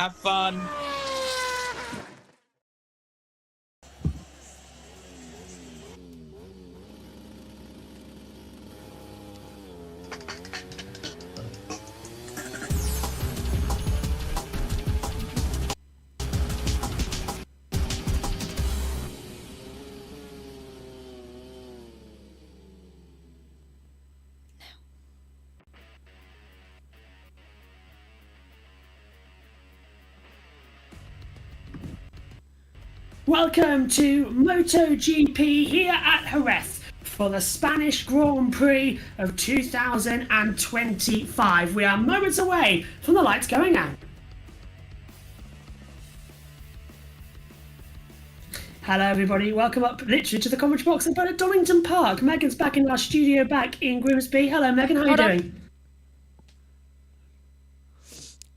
Have fun. Welcome to MotoGP here at Jerez for the Spanish Grand Prix of 2025. We are moments away from the lights going out. Hello everybody, welcome up literally to the commentary box at Donington Park. Megan's back in our studio back in Grimsby. Hello Megan, how are you doing?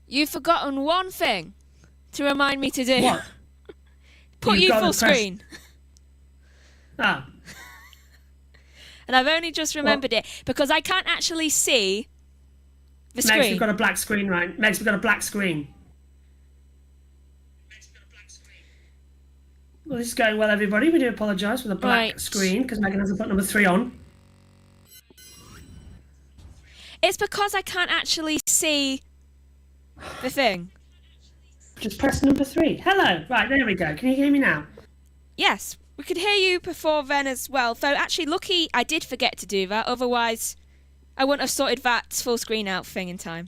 You've forgotten one thing to remind me to do. What? Put you full screen. Ah. And I've only just remembered it because I can't actually see the screen. Megs, we've got a black screen, right? Megs, we've got a black screen. Well, this is going well, everybody. We do apologise for the black screen because Megan hasn't put number 3 on. It's because I can't actually see the thing. Just press number 3. Hello. Right, there we go. Can you hear me now? Yes, we could hear you before then as well. Though, actually, lucky I did forget to do that. Otherwise, I wouldn't have sorted that full screen out thing in time.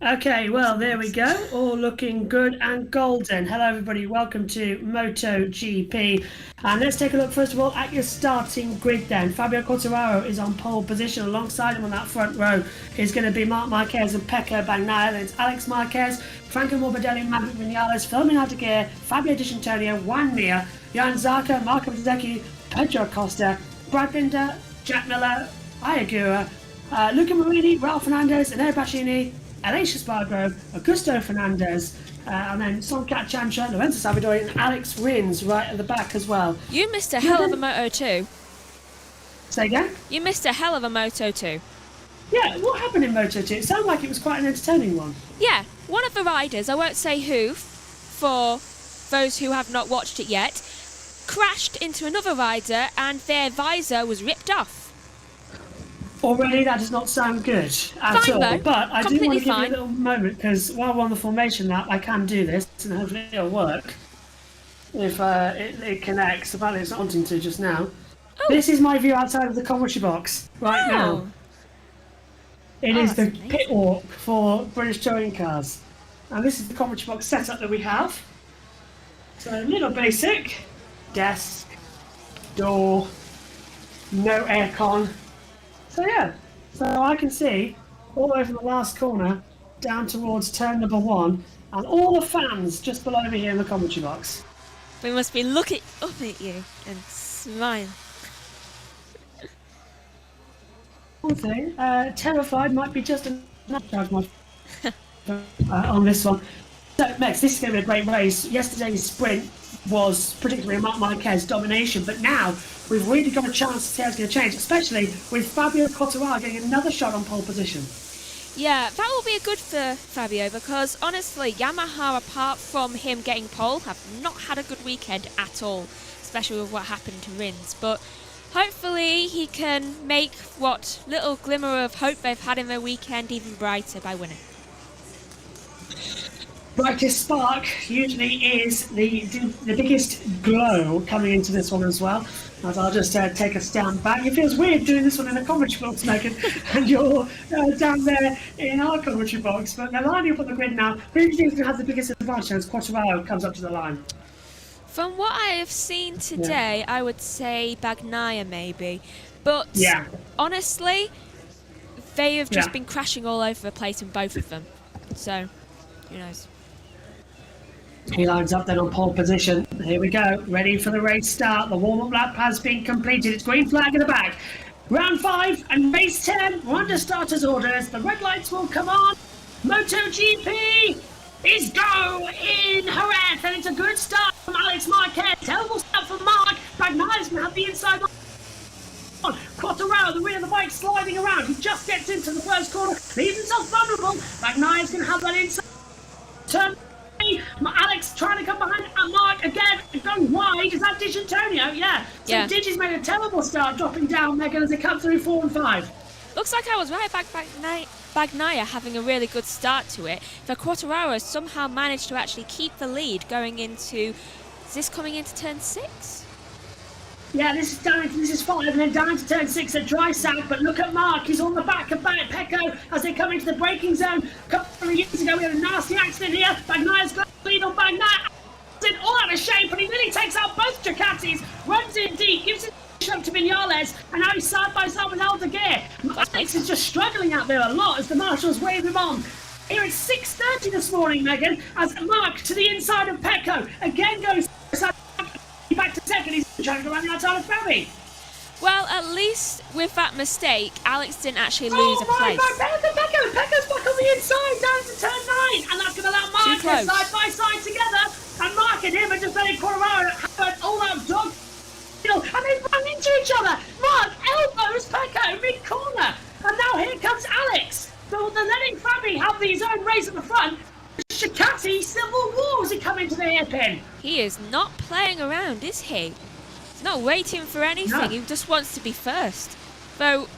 Okay, well, there we go. All looking good and golden. Hello, everybody. Welcome to MotoGP. And let's take a look, first of all, at your starting grid then. Fabio Quartararo is on pole position. Alongside him on that front row is going to be Marc Marquez and Pecco Bagnaia. Then it's Alex Marquez, Franco Morbidelli, Maverick Vinales, Filmin Altair, Fabio Di Antonio, Juan Mir, Jan Zarco, Marco Bezzecchi, Pedro Acosta, Brad Binder, Jack Miller, Ayagura, Luca Marini, Ralph Fernandez, Enea Bassini, Aleix Espargaro, Augusto Fernandez, and then Sonkat Chancha, Lorenzo Salvadori, and Alex Rins right at the back as well. You missed a hell of a Moto 2. Say again? You missed a hell of a Moto 2. Yeah, what happened in Moto 2? It sounded like it was quite an entertaining one. Yeah, one of the riders, I won't say who, for those who have not watched it yet, crashed into another rider and their visor was ripped off. Already, that does not sound good at all. Though. But I do want to give Fine. you a little moment because while we're on the formation lap, I can do this and hopefully it'll work. If it connects. Apparently it's not wanting to just now. Oh. This is my view outside of the commentary box right now. It is the pit walk for British touring cars. And this is the commentary box setup that we have. So a little basic. Desk, door, no aircon. So yeah, so I can see all over the last corner down towards turn number 1 and all the fans just below me here in the commentary box. We must be looking up at you and smile. One thing, terrified might be just enough on this one. So Mex, this is going to be a great race. Yesterday's sprint was particularly Marc Marquez domination, but now we've really got a chance to see how it's going to change, especially with Fabio Quartararo getting another shot on pole position. Yeah, that will be good for Fabio because honestly, Yamaha, apart from him getting pole, have not had a good weekend at all, especially with what happened to Rins. But hopefully he can make what little glimmer of hope they've had in their weekend even brighter by winning. Brightest spark usually is the biggest glow coming into this one as well. As I'll just take a stand back. It feels weird doing this one in a commentary box, Megan, and you're down there in our commentary box. But they're lining up on the grid now. Who do you think is going to have the biggest advantage as Quartararo comes up to the line? From what I have seen today, I would say Bagnaia maybe. But honestly, they have just been crashing all over the place in both of them. So, who knows? He lines up then on pole position. Here we go, ready for the race start. The warm-up lap has been completed. It's green flag in the back. Round 5 and race 10. We're under starters orders. The red lights will come on. MotoGP is go in Jerez, and it's a good start from Alex Marquez. Terrible start from Marc. Bagnaia's going to have the inside on. Quartararo, the rear of the bike, sliding around. He just gets into the first corner, leaves himself vulnerable. Bagnaia's going to have that inside. turn. Alex trying to come behind Mark again, going wide. Is that Dig Antonio? Yeah. So Yeah. Digi's made a terrible start, dropping down, Megan, as they come through 4 and 5. Looks like I was right. Bagnaia having a really good start to it. For Quartararo somehow managed to actually keep the lead going into. Is this coming into turn 6? Yeah, this is 5 and then down to turn 6 at dry sand. But look at Mark, he's on the back of Pecco as they come into the braking zone. A couple of years ago, we had a nasty accident here. Bagnaia's got the lead on Bagnaia. It's all out of shape, and he nearly takes out both Ducatis. Runs in deep, gives it up to Vinales, and now he's side by side with Aldeguer. Alex is just struggling out there a lot as the marshals wave him on. Here at 6:30 this morning, Megan, as Mark to the inside of Pecco again goes back to second. He's trying to go around the outside of Fabi. Well, at least with that mistake, Alex didn't actually lose a place. Pecco's back on the inside, down to turn 9, and that's going to allow Marquez side by side together. And Mark and him are just letting Quartararo have an all-out dog. And they run into each other. Mark elbows Pecco mid-corner, and now here comes Alex. So they're letting Fabi have his own race at the front. Ducati civil war as he come into the hairpin. He is not playing around, is he? He's not waiting for anything. No. He just wants to be first. Though,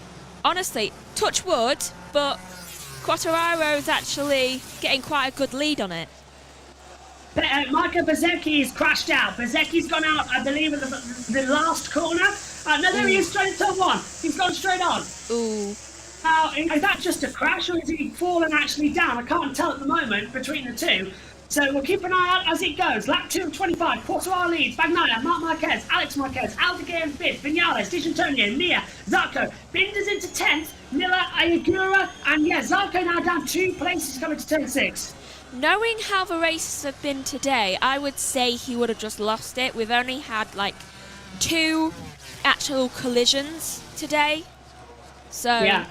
honestly, touch wood, but Quartararo's actually getting quite a good lead on it. Marco Bezzecchi's crashed out. Bezzecchi's gone out, I believe, in the last corner. No, there he is, straight into turn 1. He's gone straight on. Ooh. Now, is that just a crash, or is he fallen actually down? I can't tell at the moment between the two. So we'll keep an eye out as it goes. Lap 2 of 25. Quartararo leads. Bagnaia, Marc Marquez, Alex Marquez, Aldeguer in 5th. Vinales, Dig Antonio, Nia, Zarco. Binder's into 10th. Miller, Ayagura, and yeah, Zarco now down 2 places coming to turn 6. Knowing how the races have been today, I would say he would have just lost it. We've only had like 2 actual collisions today. So yeah.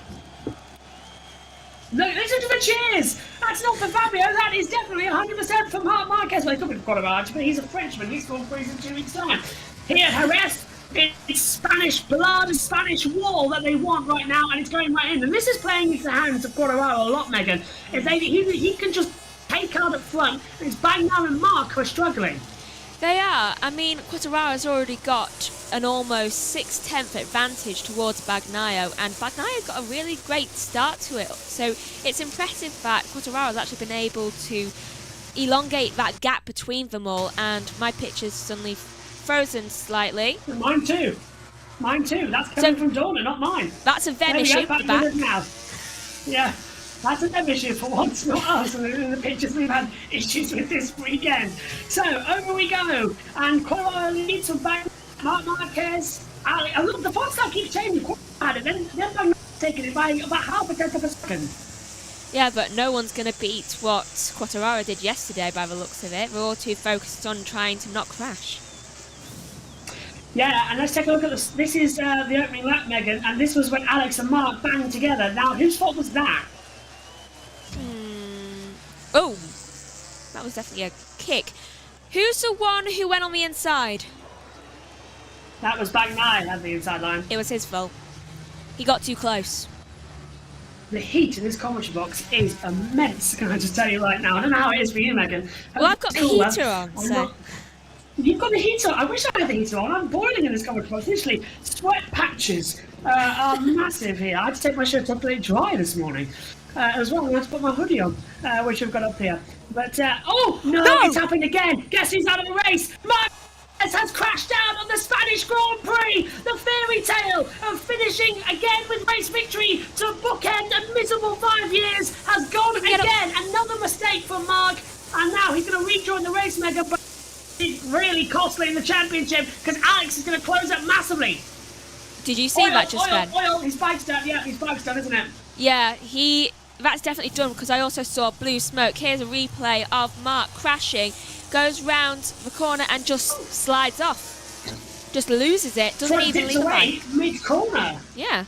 Look, listen to the cheers! That's not for Fabio, that is definitely 100% for Marc Marquez. Well, he could be qualified, but he's a Frenchman. He's going for in 2 weeks' time. Here at Jerez, it's Spanish blood, Spanish wall that they want right now, and it's going right in. And this is playing into the hands of Quartararo a lot, Megan. If he can just take out up front, and it's Bagnaia and Mark who are struggling. They are. I mean, Quartararo's already got an almost 6/10 advantage towards Bagnaia, and Bagnaia got a really great start to it. So it's impressive that Quartararo's actually been able to elongate that gap between them all, and my picture's suddenly frozen slightly. Mine too. That's coming from Donna, not mine. That's a them issue at the back. Now. Yeah. That's a them issue for once, not us. And in the pictures we've had issues with this weekend. So over we go. And Quartararo leads from back. Marc Marquez. Look, the font start keeps changing. Quartararo, then Bagnaia taking it by about half a tenth of a second. Yeah, but no one's going to beat what Quartararo did yesterday by the looks of it. We're all too focused on trying to not crash. Yeah, and let's take a look at this. This is the opening lap, Megan, and this was when Alex and Mark banged together. Now, whose fault was that? Oh, that was definitely a kick. Who's the one who went on the inside? That was Bagnaia had the inside line. It was his fault. He got too close. The heat in this commentary box is immense, can I just tell you right now. I don't know how it is for you, Megan. Well, I've got the heater on, so... You've got the heater on? I wish I had the heater on. I'm boiling in this commentary box. Literally, sweat patches are massive here. I had to take my shirt off to let it dry this morning. As well, I had to put my hoodie on, which I've got up here. But, oh, no, it's happened again. Guess who's out of the race? Marquez has crashed out on the Spanish Grand Prix. The fairy tale of finishing again with race victory to bookend a miserable 5 years has gone again. Another mistake for Mark. And now he's going to rejoin the race, Mega, but it's really costly in the championship because Alex is going to close up massively. Did you see that just then? His bike's done. Yeah, his bike's done, isn't it? Yeah, that's definitely done because I also saw blue smoke. Here's a replay of Mark crashing, goes round the corner and just slides off. Just loses it, doesn't even leave the bike. Mid-corner. Yeah.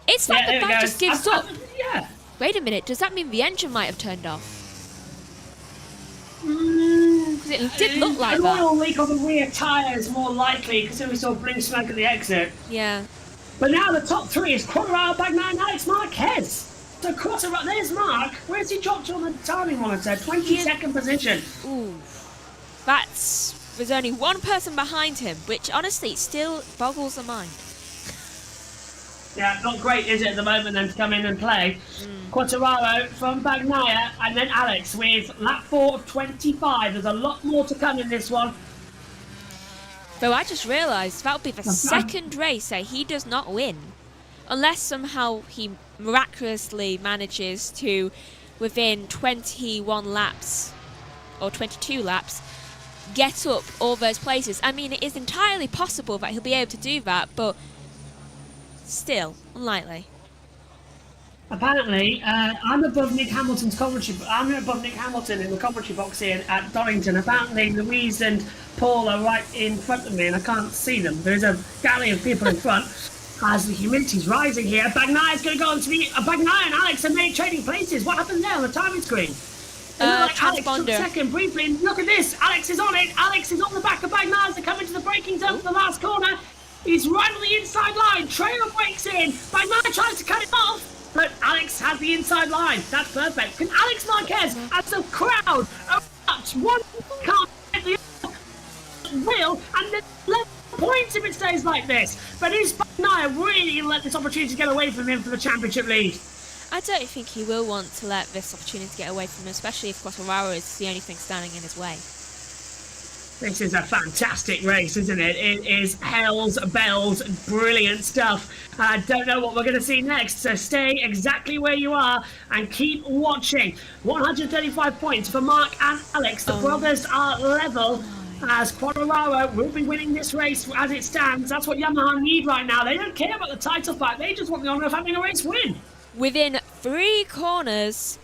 It's like the bike just gives up. Yeah. Wait a minute, does that mean the engine might have turned off? Because it did look like that. An oil leak on the rear tyre is more likely because we saw blue smoke at the exit. Yeah. But now the top 3 is Quartararo, Bagnaia and Alex Marquez. So Quartararo, there's Mark. Where's he dropped on the timing monitor? 22nd position. Ooh. There's only one person behind him, which honestly still boggles the mind. Yeah, not great, is it, at the moment, then, to come in and play. Quartararo from Bagnaia, and then Alex with lap 4 of 25. There's a lot more to come in this one. Though I just realised that would be the second race that he does not win. Unless somehow he miraculously manages to, within 21 laps, or 22 laps, get up all those places. I mean, it is entirely possible that he'll be able to do that, but still, unlikely. Apparently, I'm above Nick Hamilton's commentary. I'm above Nick Hamilton in the commentary box here at Donington. Apparently, Louise and Paul are right in front of me, and I can't see them. There's a galley of people in front. As the humidity's rising here, Bagnaia's going to go on to be Bagnaia and Alex are made trading places. What happened there on the timing screen? Alex took second briefly, and look at this. Alex is on it. Alex is on the back of Bagnaia as they come into the braking zone for the last corner. He's right on the inside line. Trailer breaks in. Bagnaia tries to cut it off. But Alex has the inside line. That's perfect. Can Alex Marquez, as a crowd, one can't get the other wheel, and then 11 points if it stays like this. But is Bagnaia really let this opportunity get away from him for the championship lead? I don't think he will want to let this opportunity get away from him, especially if Quartararo is the only thing standing in his way. This is a fantastic race, isn't it? It is hells bells, brilliant stuff. I don't know what we're going to see next, so stay exactly where you are and keep watching. 135 points for Mark and Alex. The brothers are level as Quartararo will be winning this race as it stands. That's what Yamaha need right now. They don't care about the title fight. They just want the honour of having a race win. Within 3 corners,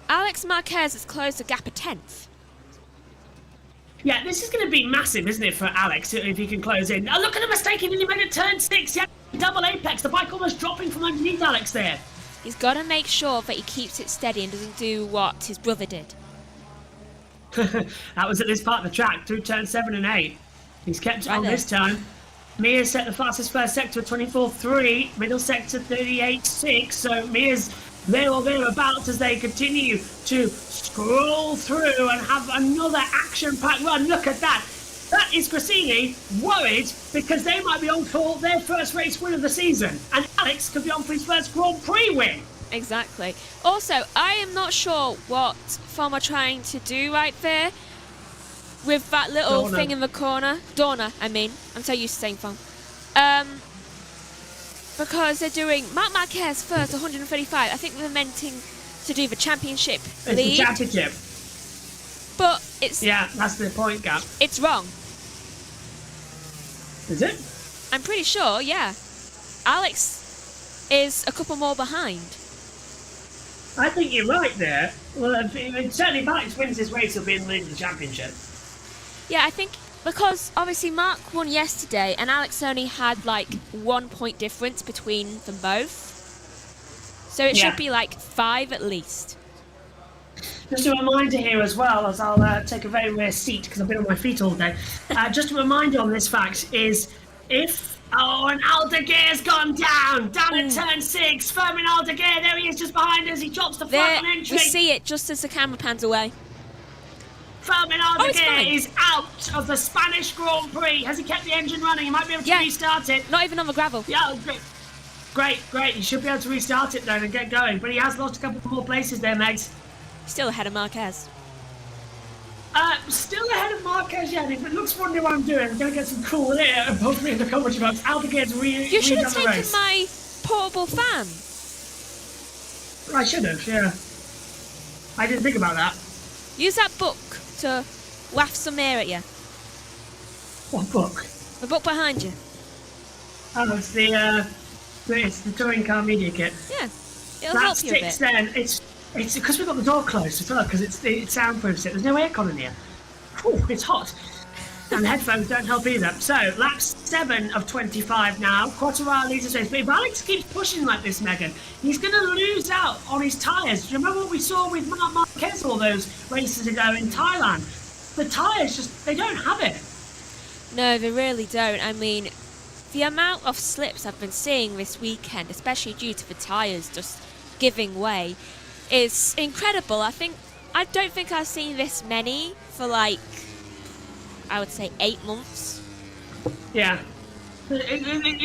Alex Marquez has closed the gap a 10th. Yeah, this is going to be massive, isn't it, for Alex, if he can close in. Oh, look at the mistake he made at turn 6. Yeah, double apex. The bike almost dropping from underneath Alex there. He's got to make sure that he keeps it steady and doesn't do what his brother did. That was at this part of the track, through turn 7 and 8. He's kept it on this time. Mia's set the fastest first sector at 24.3, middle sector 38.6, so Mia's there or thereabouts as they continue to scroll through and have another action-packed run. Look at that. That is Grassini worried because they might be on for their first race win of the season. And Alex could be on for his first Grand Prix win. Exactly. Also, I am not sure what Form are trying to do right there with that little thing in the corner. Dorna, I mean. I'm so used to saying Form. Because they're doing Marc Marquez first, 135. I think they're meant to do the championship lead. It's the championship. But it's... Yeah, that's the point gap. It's wrong. Is it? I'm pretty sure, yeah. Alex is a couple more behind. I think you're right there. Well, certainly if Alex wins this race, he'll be in the lead of the championship. Yeah, I think... Because obviously Mark won yesterday and Alex only had like 1 point difference between them both. So it should be like 5 at least. Just a reminder here as well, as I'll take a very rare seat because I've been on my feet all day. Just a reminder on this fact is if... Oh, and Aldeguer's gone down at turn 6. Fermin Aldeguer, there he is just behind us. He drops the front on entry. We see it just as the camera pans away. Fermin Aldeguer is out of the Spanish Grand Prix. Has he kept the engine running? He might be able to restart it. Not even on the gravel. Yeah, great. He should be able to restart it then and get going. But he has lost a couple more places there, Megs. Still ahead of Marquez. Still ahead of Marquez, yeah. If it looks funny what I'm doing, I'm going to get some cool air above me in the commentary box. Aldeguer's You should have taken my portable fan. I should have, yeah. I didn't think about that. Use that book to waft some air at you. What book? The book behind you. Oh, it's the touring car media kit. Yeah, it'll help you a bit. That sticks then. It's because we've got the door closed as well, because it soundproofs it. There's no aircon in here. Ooh, it's hot. And the headphones don't help either. So, lap 7 of 25 now. Quartararo leads us race. But if Alex keeps pushing like this, Megan, he's going to lose out on his tyres. Do you remember what we saw with Marc Marquez all those races ago in Thailand? The tyres just, they don't have it. No, they really don't. I mean, the amount of slips I've been seeing this weekend, especially due to the tyres just giving way is incredible. I don't think I've seen this many for like, I would say 8 months. Yeah.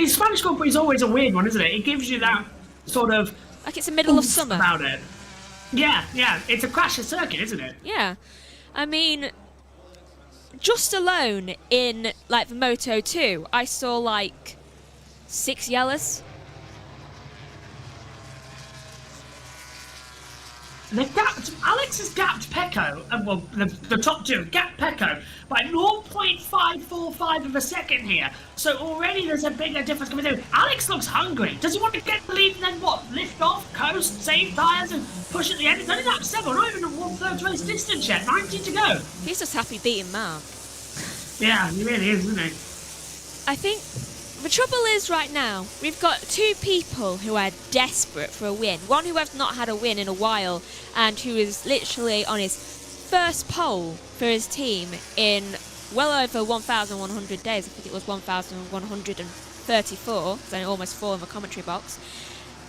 Spanish Grand Prix is always a weird one, isn't it? It gives you that sort of Like it's the middle of summer. About it. Yeah. It's a crasher circuit, isn't it? Yeah. I mean, just alone in like the Moto 2, I saw like 6 yellows. Alex has gapped Pecco, well, the top two, gapped Pecco by 0.545 of a second here. So already there's a bigger difference coming through. Alex looks hungry. Does he want to get the lead and then what? Lift off, coast, save tyres and push at the end? It's only lap 7, not even a 1/3 race distance yet, 90 to go. He's just happy beating Mark. Yeah, he really is, isn't he? I think the trouble is right now, we've got 2 people who are desperate for a win. One who has not had a win in a while and who is literally on his first pole for his team in well over 1,100 days. I think it was 1,134, because I almost fall in the commentary box.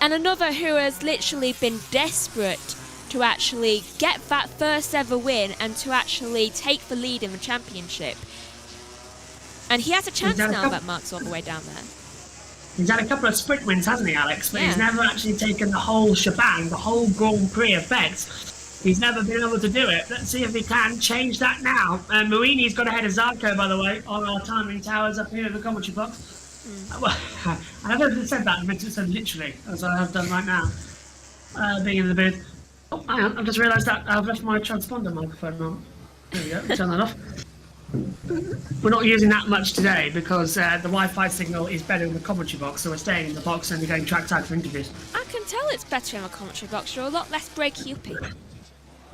And another who has literally been desperate to actually get that first ever win and to actually take the lead in the championship. And he has a chance now that Mark's all the way down there. He's had a couple of sprint wins, hasn't he, Alex? But Yeah. he's never actually taken the whole shebang, the whole Grand Prix effect. He's never been able to do it. Let's see if he can change that now. Marini's got ahead of Zarco, by the way, on our timing towers up here in the commentary box. Well, I haven't said that, I meant to say literally, as I have done right now, being in the booth. Oh, hang on, I've just realised that I've left my transponder microphone on. There we go, turn that off. We're not using that much today because the Wi-Fi signal is better in the commentary box, so we're staying in the box and we're going track tag for interviews. I can tell it's better in the commentary box. You're a lot less breaky uppy.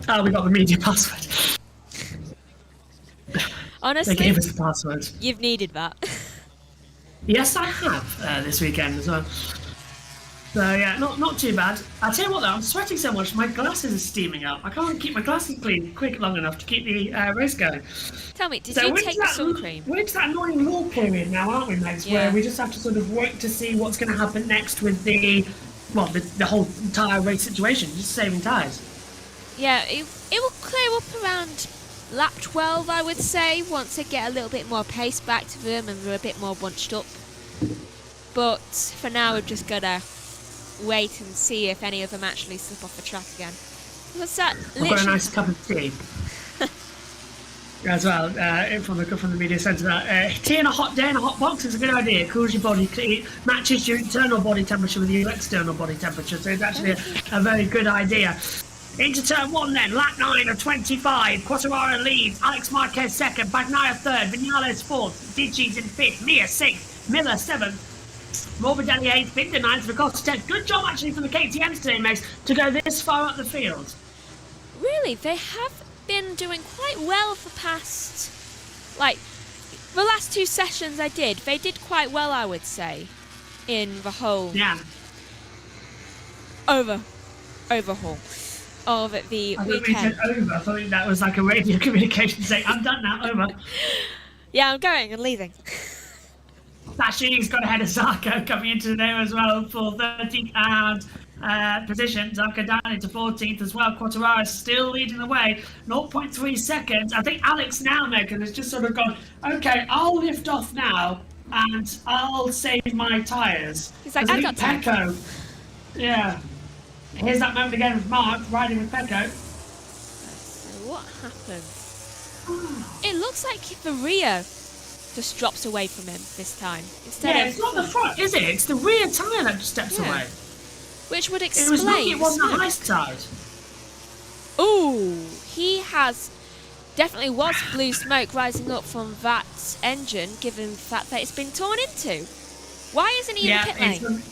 Oh, we got the media password. Honestly, They gave us the password. you've needed that. Yes, I have this weekend as well. So yeah, not too bad. I'll tell you what though, I'm sweating so much, my glasses are steaming up. I can't keep my glasses clean quick long enough to keep the race going. Tell me, did So you we're take into the that- sun cream? We're into that annoying law period now, aren't we, Megs? Yeah. Where we just have to sort of wait to see what's going to happen next with the whole tyre race situation, just saving tyres. Yeah, it will clear up around lap 12, I would say, once they get a little bit more pace back to them and they're a bit more bunched up. But for now, we've just got to wait and see if any of them actually slip off the track again. What's that? I've got a nice cup of tea. As well, from the media centre. Tea in a hot day in a hot box is a good idea. It cools your body, it matches your internal body temperature with your external body temperature, so it's actually a very good idea. Into turn 1 then, lap 9 of 25. Quartararo leads, Alex Marquez second, Bagnaia third, Vinales fourth, Digis in fifth, Mia sixth, Miller 7th, Morbidelli 8th, Binder 9th, Ricotta 10th. Good job actually from the KTMs today, Megs, to go this far up the field. Really, they have been doing quite well for past, like, the last 2 sessions they did quite well, I would say, in the whole overhaul of the I thought we weekend. said over. I thought that was like a radio communication saying, I'm done now, over. Yeah, I'm going and leaving. Sashini's got ahead of Zarco coming into there as well for 13th and position. Zarco down into 14th as well. Quartararo still leading the way, 0.3 seconds. I think Alex now, Megan, has just sort of gone, okay, I'll lift off now and I'll save my tyres. He's like, I've got time. Pecco. Yeah. Here's that moment again with Mark riding with Pecco. So what happened? It looks like the rear just drops away from him this time. Instead Yeah, of, it's not the front, is it? It's the rear tyre that just steps Yeah. away. which would It explain. was lucky it wasn't the smoke. high side. Ooh, he has definitely was blue smoke rising up from that engine, given the fact that it's been torn into. Why isn't he in the pit lane?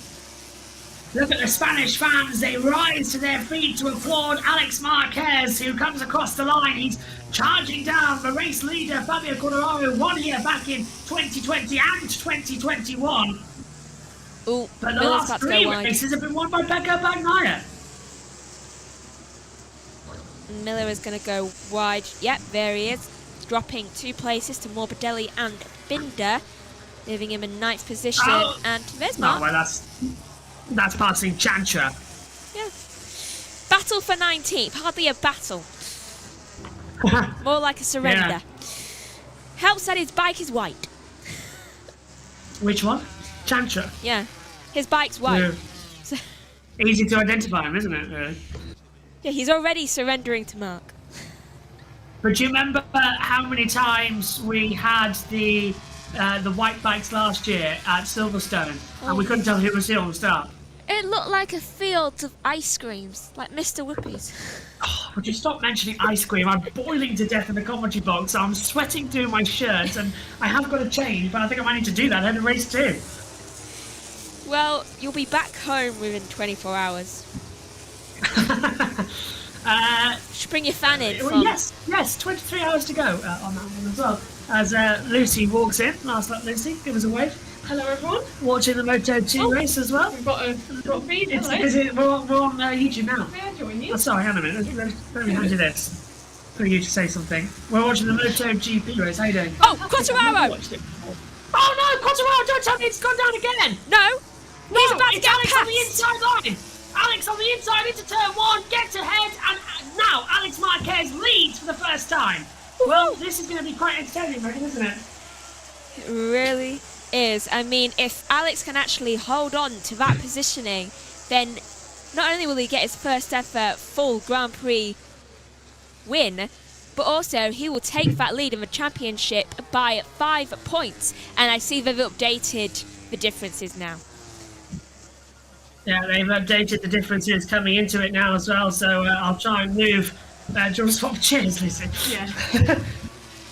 Look at the Spanish fans, they rise to their feet to applaud Alex Marquez, who comes across the line. He's charging down the race leader, Fabio Quartararo, won here back in 2020 and 2021. Ooh, But the Miller's last about to 3 go wide. races have been won by Pecco Bagnaia. Miller is going to go wide. Yep, there he is. Dropping 2 places to Morbidelli and Binder, leaving him in 9th position. Oh. And there's Oh, Mark. well, that's passing Chantra. Yeah, Battle for 19th. Hardly a battle. More like a surrender. Yeah. Helps that his bike is white. Which one? Chantra. Yeah. His bike's white. Yeah. So, Easy to identify him, isn't it? Really? yeah, he's already surrendering to Mark. But do you remember how many times we had the white bikes last year at Silverstone, and we couldn't tell who was who on the start? It looked like a field of ice creams, like Mr. Whoopies. Oh, would you stop mentioning ice cream? I'm boiling to death in the commentary box. I'm sweating through my shirt, and I have got to change, but I think I might need to do that ahead of race 2. Well, you'll be back home within 24 hours. Should bring your fan in. Well, yes, 23 hours to go on that one as well. As Lucy walks in, last lap Lucy, give us a wave. Hello everyone. Watching the Moto2 race as well. We've got a feed. We're on YouTube now. May I join you? Oh, sorry, hang on a minute. Let me hand you this. For you to say something. We're watching the MotoGP race. How you doing? Oh, Quartararo! Oh no, Quartararo! Don't tell me it's gone down again. No! He's about to It's get Alex on the past! inside line. Alex on the inside into turn 1, gets ahead, and now Alex Marquez leads for the first time. Well, this is going to be quite entertaining, Megan, isn't it? It really is. I mean, if Alex can actually hold on to that positioning, then not only will he get his first ever full Grand Prix win, but also he will take that lead in the championship by 5 points. And I see they've updated the differences now. Yeah, they've updated the differences coming into it now as well, so I'll try and move. Do you want to swap chairs, Lucy? Yeah.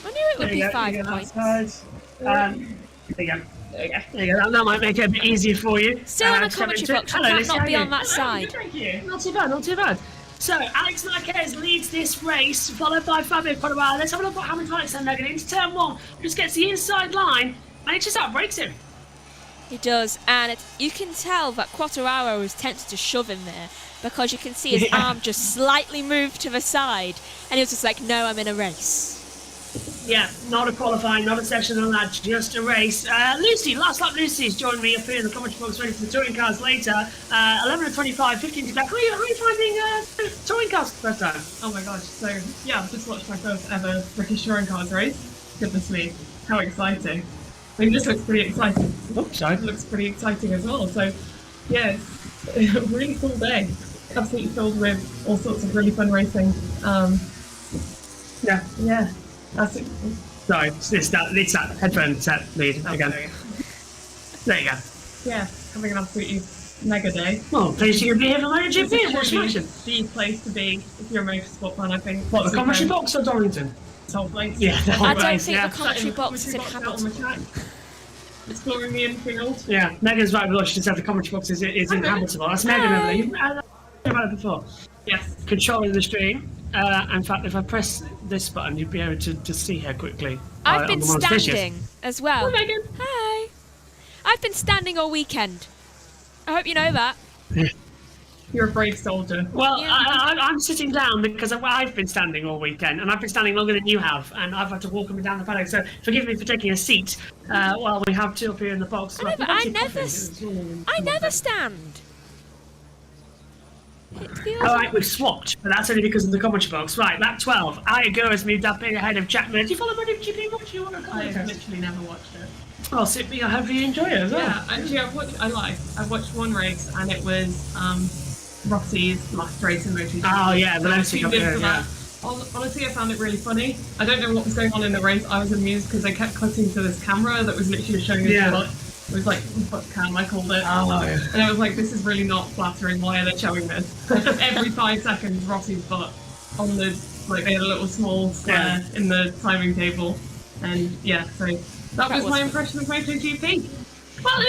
I knew it would be 5 points. There you go. There you go. That might make it a bit easier for you. Still in the commentary box, you can't not be on that side. Thank you. Not too bad, not too bad. So, Alex Marquez leads this race, followed by Fabio Quartararo. Let's have a look at how many points they're getting into turn 1. Just gets the inside line, and it just outbreaks him. He does, and you can tell that Quartararo is tempted to shove him there because you can see his arm just slightly move to the side, and he was just like, no, I'm in a race. Yeah, not a qualifying, not a session on that, just a race. Lucy, last lap Lucy's joined me up here in the commentary box ready for the touring cars later. 11:25, 15 to go. How are you finding touring cars for the first time? Oh my gosh. So yeah, I've just watched my first ever British touring cars race. Goodness me, how exciting! I mean, this looks pretty exciting. Oops, sorry. It looks pretty exciting as well. So yeah, it's a really cool day. Absolutely filled with all sorts of really fun racing. Yeah. That's it. Sorry, it's that headphone set lead again. There you go. Yeah, having an absolutely mega day. Well, pleased you can be here for MotoGP. What's your action? The place to be if you're a motorsport fan, I think. What, the commentary box or Dorrington? This whole place. Yeah, the whole I don't place, think yeah. the commentary box is Out on inhabited. the track, exploring the infield. Yeah, Megan's right, but she just said the commentary box is inhabitable. That's Megan, I believe. I've had it before. Yes. Controlling the stream. In fact, if I press this button, you'd be able to see her quickly. I've been on the ones standing as well. Hi, Megan. Hi. I've been standing all weekend. I hope you know that. You're a brave soldier. Well, Yeah. I'm sitting down because I've been standing all weekend, and I've been standing longer than you have, and I've had to walk up and down the paddock. So forgive me for taking a seat while we have two up here in the box. I never stand. All right, we've swapped, but that's only because of the commentary box. Right, lap 12. Ayago has moved up in ahead of Jackman. Do you follow MotoGP much? You want to comment? I've literally never watched it. Oh, so I hope you enjoy it as well. Yeah, actually, I've watched one race, and it was Rossi's last race in MotoGP. Oh yeah, the I Leipzig up tuned in here, for yeah. that. Honestly, I found it really funny. I don't know what was going on in the race. I was amused because they kept cutting to this camera that was literally showing us Yeah. a lot. It was like butt cam, I called it. Oh, yeah. And I was like, this is really not flattering. Why are they showing this? Every 5 seconds, Rossi's butt on the, like, they had a little small square in the timing table. And yeah, so that was my impression of MotoGP. Well,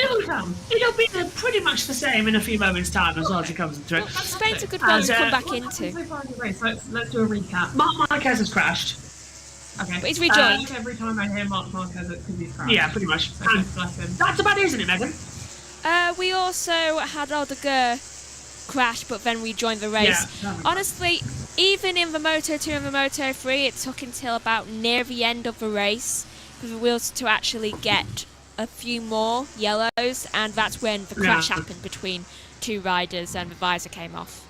it'll be pretty much the same in a few moments' time as well as it comes into it. Spain's a good one to come back What happened into. so far in the race? Let's do a recap. Mark Marquez has crashed. Okay. But he's rejoined. Every time I hear Mark Marquez, it's because he's crashed. Yeah, pretty much. Okay, And bless him. that's about it, isn't it, Megan? We also had Odegaard crash, but then rejoined the race. Yeah. Honestly, even in the Moto2 and the Moto3, it took until about near the end of the race for the wheels to actually get a few more yellows, and that's when the crash happened between two riders and the visor came off.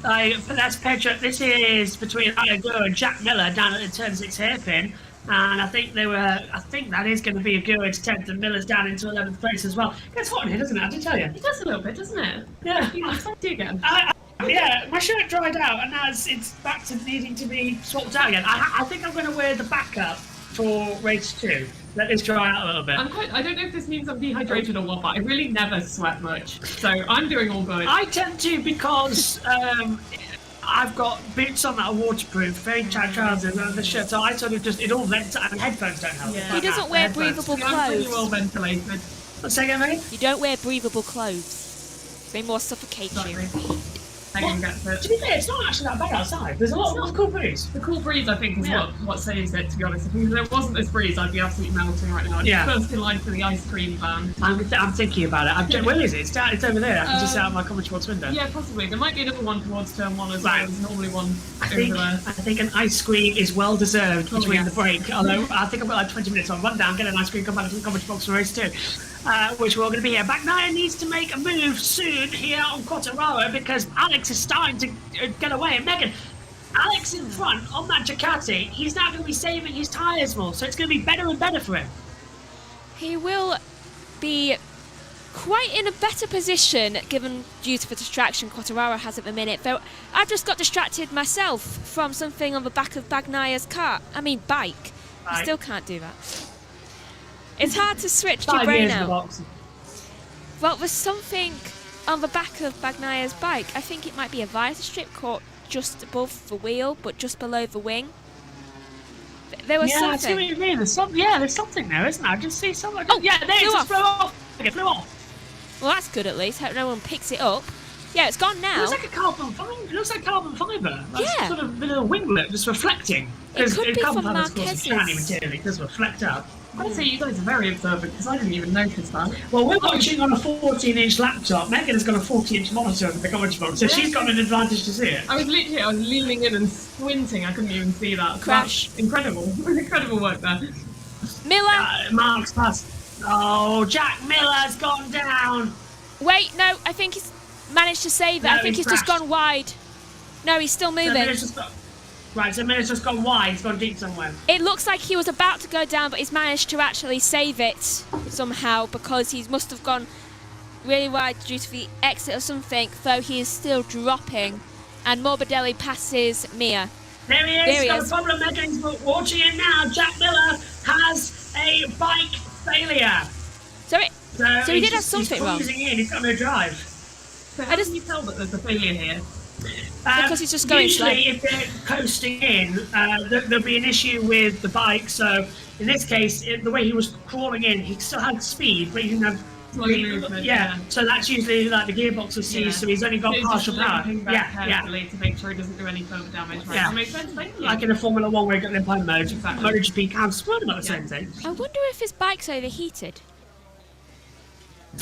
That's Petra. This is between Ayagur and Jack Miller down at the turn 6 hairpin. And I think that is going to be a good attempt, and Miller's down into 11th place as well. It gets hot in here, doesn't it? I did tell you. It does a little bit, doesn't it? Yeah. You look sexy again. Yeah, my shirt dried out, and now it's back to needing to be swapped out again. I think I'm going to wear the backup for race 2. Let this dry out a little bit. I don't know if this means I'm dehydrated or what, but I really never sweat much, so I'm doing all good. I tend to because I've got boots on that are waterproof, very tight trousers and the shirt, so I sort of just, it all vents, and headphones don't help. Yeah. He doesn't wear breathable I'm pretty well clothes. ventilated. Let's say again, mate? You don't wear breathable clothes. They more suffocate you. Megan gets it. To be fair, it's not actually that bad outside. There's a lot of cool breeze. The cool breeze, I think, is what saves it, to be honest. If there wasn't this breeze, I'd be absolutely melting right now. Yeah. First in line for the ice cream van. I'm thinking about it. Where is it? It's over there. I can just see out my commentary box window. Yeah, possibly. There might be another one towards turn 1 as well. There's normally one over there. I think an ice cream is well deserved between the break. Although I think I've got like 20 minutes on. Run down, get an ice cream, come back to the commentary box for race 2. Which we're all going to be here. Bagnaia needs to make a move soon here on Quartararo because Alex is starting to get away. And Megan, Alex in front on that Ducati, he's now going to be saving his tyres more, so it's going to be better and better for him. He will be quite in a better position given due to the distraction Quartararo has at the minute, though I've just got distracted myself from something on the back of Bagnaia's bike. I still can't do that. It's hard to switch your brain out. Well, there's something on the back of Bagnaia's bike. I think it might be a visor strip caught just above the wheel, but just below the wing. There was something. I see what you mean. There's something there, isn't there? I just see something. Oh, yeah, there it just flew off. It flew off. Well, that's good at least. Hope no one picks it up. Yeah, it's gone now. It looks like a carbon fibre. It looks like carbon fibre. Yeah. Sort of a little winglet just reflecting. It could be carbon from fibre's Marquez's. shiny material. It does reflect up. I'd say you guys are very observant because I didn't even notice that. Well, we're watching on a 14-inch laptop. Megan has got a 40-inch monitor in the commentary box, so she's got an advantage to see it. I was leaning in and squinting. I couldn't even see that. Crash. That's incredible. Incredible work there. Miller. Mark's past. Oh, Jack Miller's gone down. Wait, no, I think he's managed to save it. I think he's just gone wide. No, he's still moving. So Miller's just gone wide. He's gone deep somewhere. It looks like he was about to go down, but he's managed to actually save it somehow because he must have gone really wide due to the exit or something, though he is still dropping. And Morbidelli passes Mia. There he is. He's got a problem. Megan's watching it now. Jack Miller has a bike failure. So he did have something wrong. He's got no drive. So how can you tell that there's a failure here? Because he's just going slow. Usually, if they're coasting in, there'll be an issue with the bike. So in this case, the way he was crawling in, he still had speed, but he didn't have movement. Yeah. So that's usually like the gearbox will see. So he's only got partial power. To make sure he doesn't do any further damage. Right? Yeah. That makes sense. Thank you. Like in a Formula 1 where you got an impine mode, Exactly. MotoGP can't swear about the same thing. I wonder if his bike's overheated.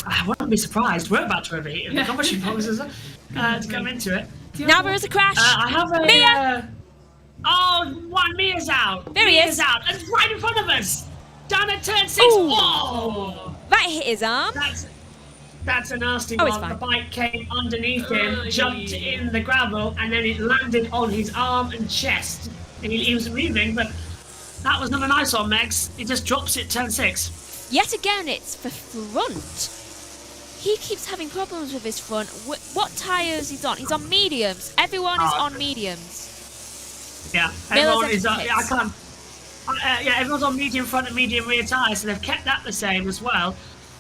I wouldn't be surprised. We're about to overheat in the commentary boxes to come into it. Now there is a crash. I have a Mia! Mia's out. There he is. Mia's out. And right in front of us. Down at turn 6. Ooh. Whoa! That hit his arm. That's a nasty Oh, it's one. fine. The bike came underneath him, jumped in the gravel, and then it landed on his arm and chest. And he was moving, but that was not a nice one, Megs. He just drops it turn 6. Yet again, it's the front. He keeps having problems with his front. What tyres he's on? He's on mediums. Everyone is on mediums. Yeah, everyone is on. I can't. Everyone's on medium front and medium rear tyres, so they've kept that the same as well.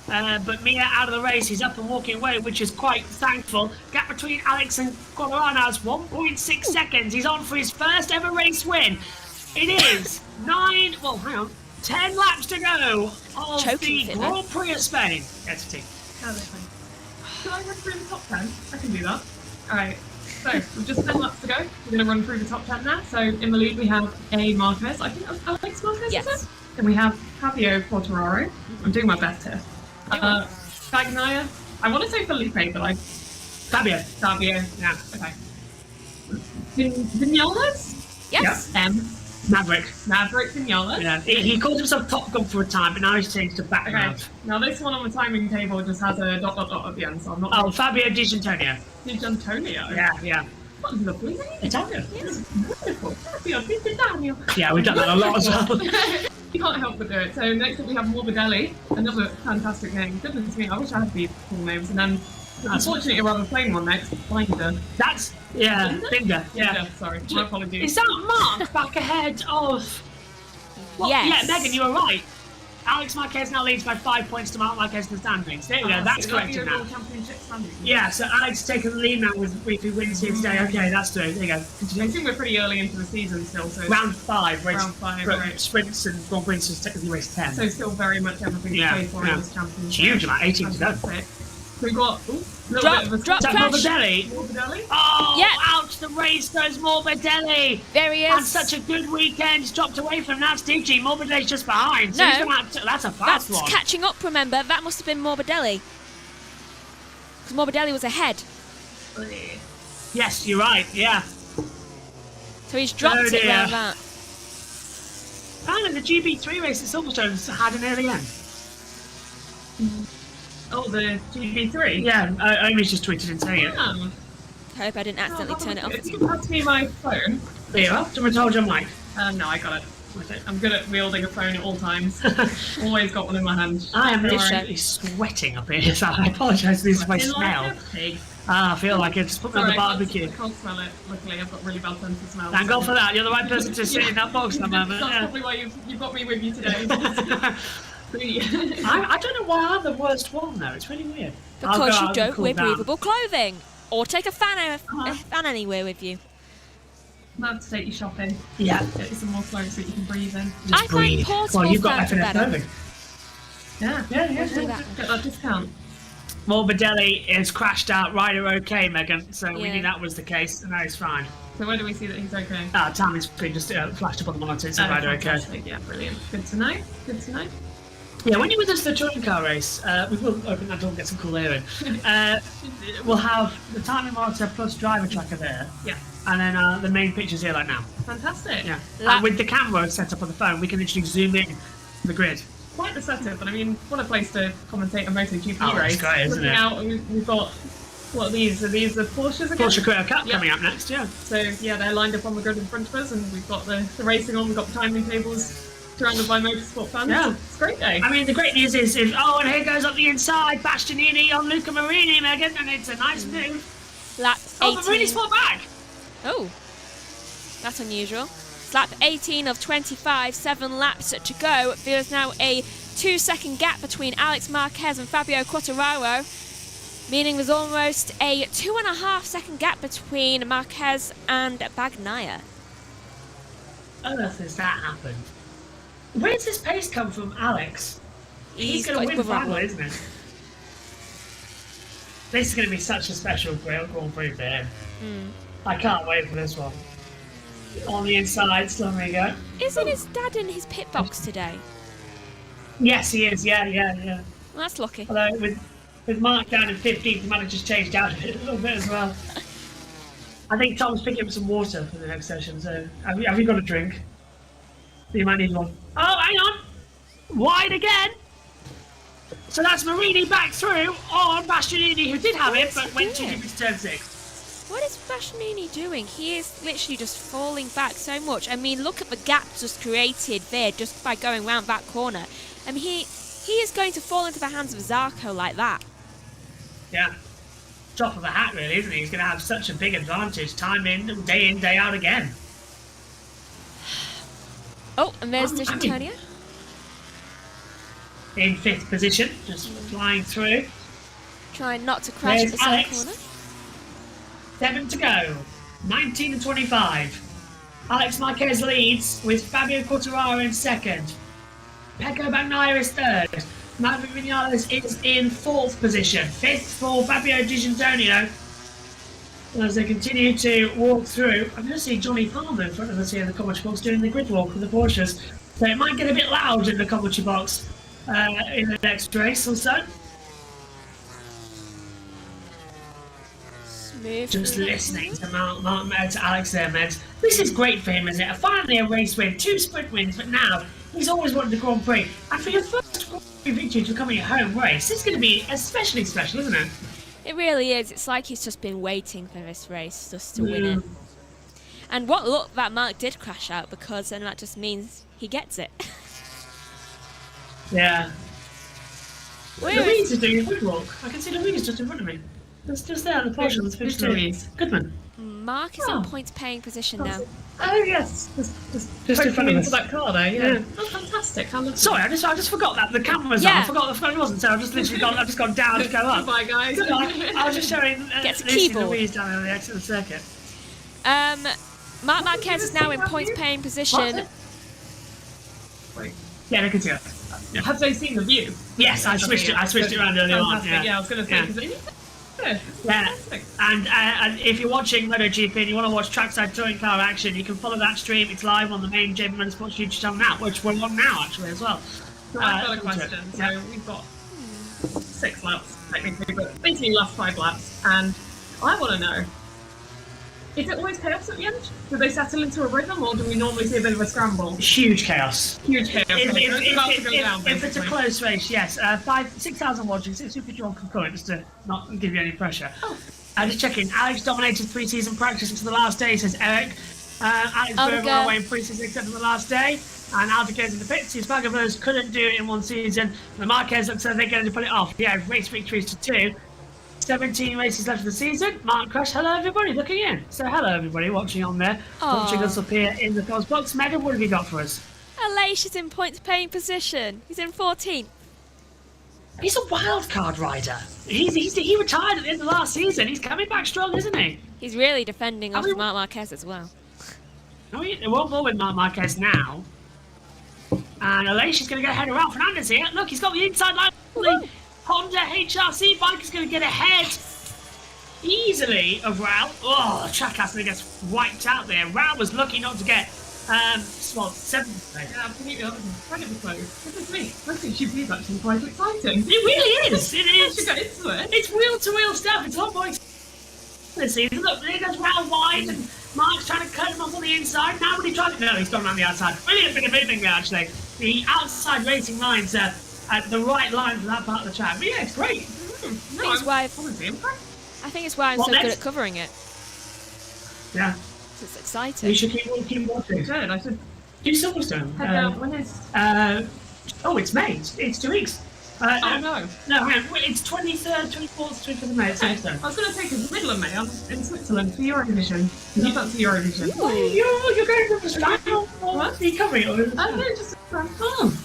But Mia out of the race, he's up and walking away, which is quite thankful. Gap between Alex and Quartararo now is 1.6 seconds. He's on for his first ever race win. It is 10 laps to go of the Grand Prix of Spain. That's a team. Can I run through the top 10? I can do that. Alright, so we've just 10 laps to go. We're going to run through the top 10 now. So in the lead we have a Marquez. I think that was Alex Marquez, yes. is it? Then we have Fabio Quartararo. I'm doing my best here. Bagnaia. I want to say Felipe, but Fabio, yeah, okay. Vinales? Yes. Maverick Vinales. Yeah, he called himself Top Gun for a time, but now he's changed to background. Okay. Now this one on the timing table just has a ... at the end, so I'm not... Fabio Di Antonio. Di Antonio? Yeah. What a lovely name. Italian. It's wonderful. Mr. Daniel. Yeah, we've done that a lot as well. You can't help but do it. So next up we have Morbidelli, another fantastic name. Goodness me, I wish I had these cool names. And then, unfortunately, a rather plain one next, Binder. That's, yeah, Binder. Yeah. Binder, sorry, my apologies. Is that Mark back ahead of... Well, Yes. Yeah, Megan, you were right. Alex Marquez now leads by 5 points to Mark Marquez in the standings. There we go, that's corrected now. Championship standings. Yeah, so Alex has taken the lead now with weekly wins here today. Okay, that's true. There you go. I think we're pretty early into the season still, so Round 5, race, Round 5, right. sprints and Grand Prix is technically race 10. so still very much everything to play for in this championship. Huge amount, 18 to go. Fantastic. So we've got a little Drop- bit of a drop Is that crash. Morbidelli? Morbidelli. Oh, Yeah. ouch, the race goes Morbidelli. There he Had is. such a good weekend, he's dropped away from that Stitchy. Morbidelli's just behind. So No. he's gonna have to, that's a fast That's one. catching up, remember? That must have been Morbidelli. Because Morbidelli was ahead. Yes, you're right, yeah. So he's dropped Oh, it dear. around that. Apparently the GB3 race at Silverstone's had an early end. Oh, the GB3. Yeah, Amy's just tweeted and saying it. Yeah. Hope I didn't accidentally turn it off. If you can pass me my phone. There you are. Someone told you I'm like, No, I got it. I'm good at wielding a phone at all times. Always got one in my hand. I am Don't worry. literally sweating up here, so I apologise. This is my In like smell. a pig. I feel like I just put me on the Sorry, barbecue. I can't smell it. Luckily, I've got really bad sense of smell. Thank God for that. You're the right person to sit in that box at the moment. That's Yeah. probably why you've got me with you today. I don't know why I'm the worst one though. It's really weird. I'll go Because out you and don't cool wear down. breathable clothing. Or take a fan anywhere with you. Might have to take you shopping. Yeah. Get you some more clothes so you can breathe in. Just I find breathe. portable Well, you've got fans are FNF better. clothing. Yeah. Do that. Get that discount. Morbidelli is crashed out. Rider okay, Megan. So we Yeah. knew that was the case, and that is fine. So where do we see that he's okay? Tammy's been just flashed up on the monitor. So Rider okay. Fantastic. Yeah, brilliant. Good to know. Good to know. Yeah, when you're with us for the touring car race, we will open that door and get some cool air in. We'll have the timing monitor plus driver tracker there, Yeah. and then the main pictures here like now. Fantastic. Yeah. Lap- And with the camera set up on the phone, we can literally zoom in the grid. Quite the setup, but I mean, what a place to commentate a MotoGP Oh, race. it's great, isn't Looking it? out, we've got, what are these? Are these the Porsches again? Porsche Carrera Cup Yeah. coming up next, yeah. So yeah, they're lined up on the grid in front of us, and we've got the racing on. We've got the timing tables surrounded by motorsport fans. Yeah. It's a great day. I mean, the great news is, and here goes up the inside, Bastianini on Luca Marini, Megan, and it's a nice move. Lap Oh, Marini's 18. fought back! Oh, that's unusual. It's lap 18 of 25, 7 laps to go. There's now a 2-second gap between Alex Marquez and Fabio Quartararo, meaning there's almost a 2.5-second gap between Marquez and Bagnaia. Earth has that happened? Where's this pace come from, Alex? He's going got to his win brother finally, on. isn't it? This is going to be such a special Grand Prix for him. I can't wait for this one. On the inside, so there we go. Isn't his dad in his pit box today? Yes, he is. Yeah. Well, that's lucky. Although with Mark down in 15th, the manager's changed out a little bit as well. I think Tom's picking up some water for the next session. So have you got a drink? You might need one. Oh, hang on. Wide again. So that's Marini back through on Bastianini, who did have it, but went too deep into turn 6. What is Bastianini doing? He is literally just falling back so much. I mean, look at the gap just created there just by going round that corner. I mean, he is going to fall into the hands of Zarco like that. Yeah. Top of the hat, really, isn't he? He's going to have such a big advantage, time in, day out again. Oh, and there's I mean- D'Antonio. In 5th position, just flying through. Trying not to crash at There's the side Alex. corner. 7 to go. 19 and 25. Alex Marquez leads with Fabio Quartararo in 2nd. Pecco Bagnaia is 3rd. Maverick Vinales is in 4th position. 5th for Fabio Di Antonio. As they continue to walk through, I'm going to see Johnny Palmer in front of us here in the commentary box doing the grid walk with the Porsches. So it might get a bit loud in the commentary box in the next race or so. Smooth. Just through that listening corner. to Alex there, Meds. This is great for him, isn't it? Finally a race win, 2 sprint wins, but now he's always wanted the Grand Prix. And for your first Grand Prix victory to come in your home race, this is going to be especially special, isn't it? It really is. It's like he's just been waiting for this race just to win it. And what luck that Mark did crash out, because then that just means he gets it. Yeah. Louise is doing a good walk. I can see Louise just in front of me. It's just there on the portion. Let's finish Louise. Goodman. Mark is in points paying position now. Oh yes, just in front of us. That car there, yeah. Oh, fantastic! Sorry, I just forgot that the camera was on. I forgot it wasn't. So I've just gone down to go up. Goodbye, guys. I was just showing Lucy and Louise down on the exit of the circuit. Mark Marquez is now in points paying position. Wait. Yeah, I can see it. Yeah. Have they seen the view? Yes, I switched it around earlier on. Yeah, I was going to say. Yeah, and if you're watching MotoGP and you want to watch trackside touring car action, you can follow that stream. It's live on the main JBMotorsports YouTube channel now, which we're on now actually as well. So I've got a question. So we've got 6 laps technically, but basically last 5 laps, and I want to know: is it always chaos at the end? Do they settle into a rhythm, or do we normally see a bit of a scramble? Huge chaos. Huge chaos. If it's a close race, yes. 6,000 watching, 651 concurrent, just to not give you any pressure. Just checking. Alex dominated pre-season practice until the last day, says Eric. Alex Berger away in pre-season except for the last day. And Alda goes in the pits. His Vagabers couldn't do it in one season. The Marquez looks like they're going to put it off. Yeah, race victories to 2. 17 races left of the season. Mark Crush, hello everybody looking in. So hello everybody watching on there. Watching us up here in the cars box. Megan, what have you got for us? Aleix is in points paying position. He's in 14th. He's a wild card rider. He retired at the end of last season. He's coming back strong, isn't he? He's really defending off Marc Marquez as well. It won't go with Marc Marquez now. And Aleix is going to get ahead of Ralph Fernandez here. Look, he's got the inside line. The Honda HRC bike is going to get ahead easily of Ralph. Oh, the track accident gets wiped out there. Ralph was lucky not to get 7th place. Yeah, absolutely. That was incredibly close. This is me. MotoGP is actually quite exciting. It really is. It is. Get into it. It's wheel-to-wheel stuff. It's a lot more this season. Look, there goes Ralph wide, and Mark's trying to cut him off on the inside. Now, when he tried to... No, he's gone around the outside. Brilliant bit of moving there, actually. The outside racing lines are at the right line for that part of the track. But yeah, it's great. I think it's why I'm so good at covering it. Yeah. It's exciting. You should keep watching. Good. I should do Silverstone. When is? It's May. It's 2 weeks. No, hang on. It's 23rd, 24th, 25th of May. Silverstone. I was going to take the middle of May. I'm in Switzerland for Eurovision. You fancy Eurovision? You're going to the final. What? Are you covering it? No, just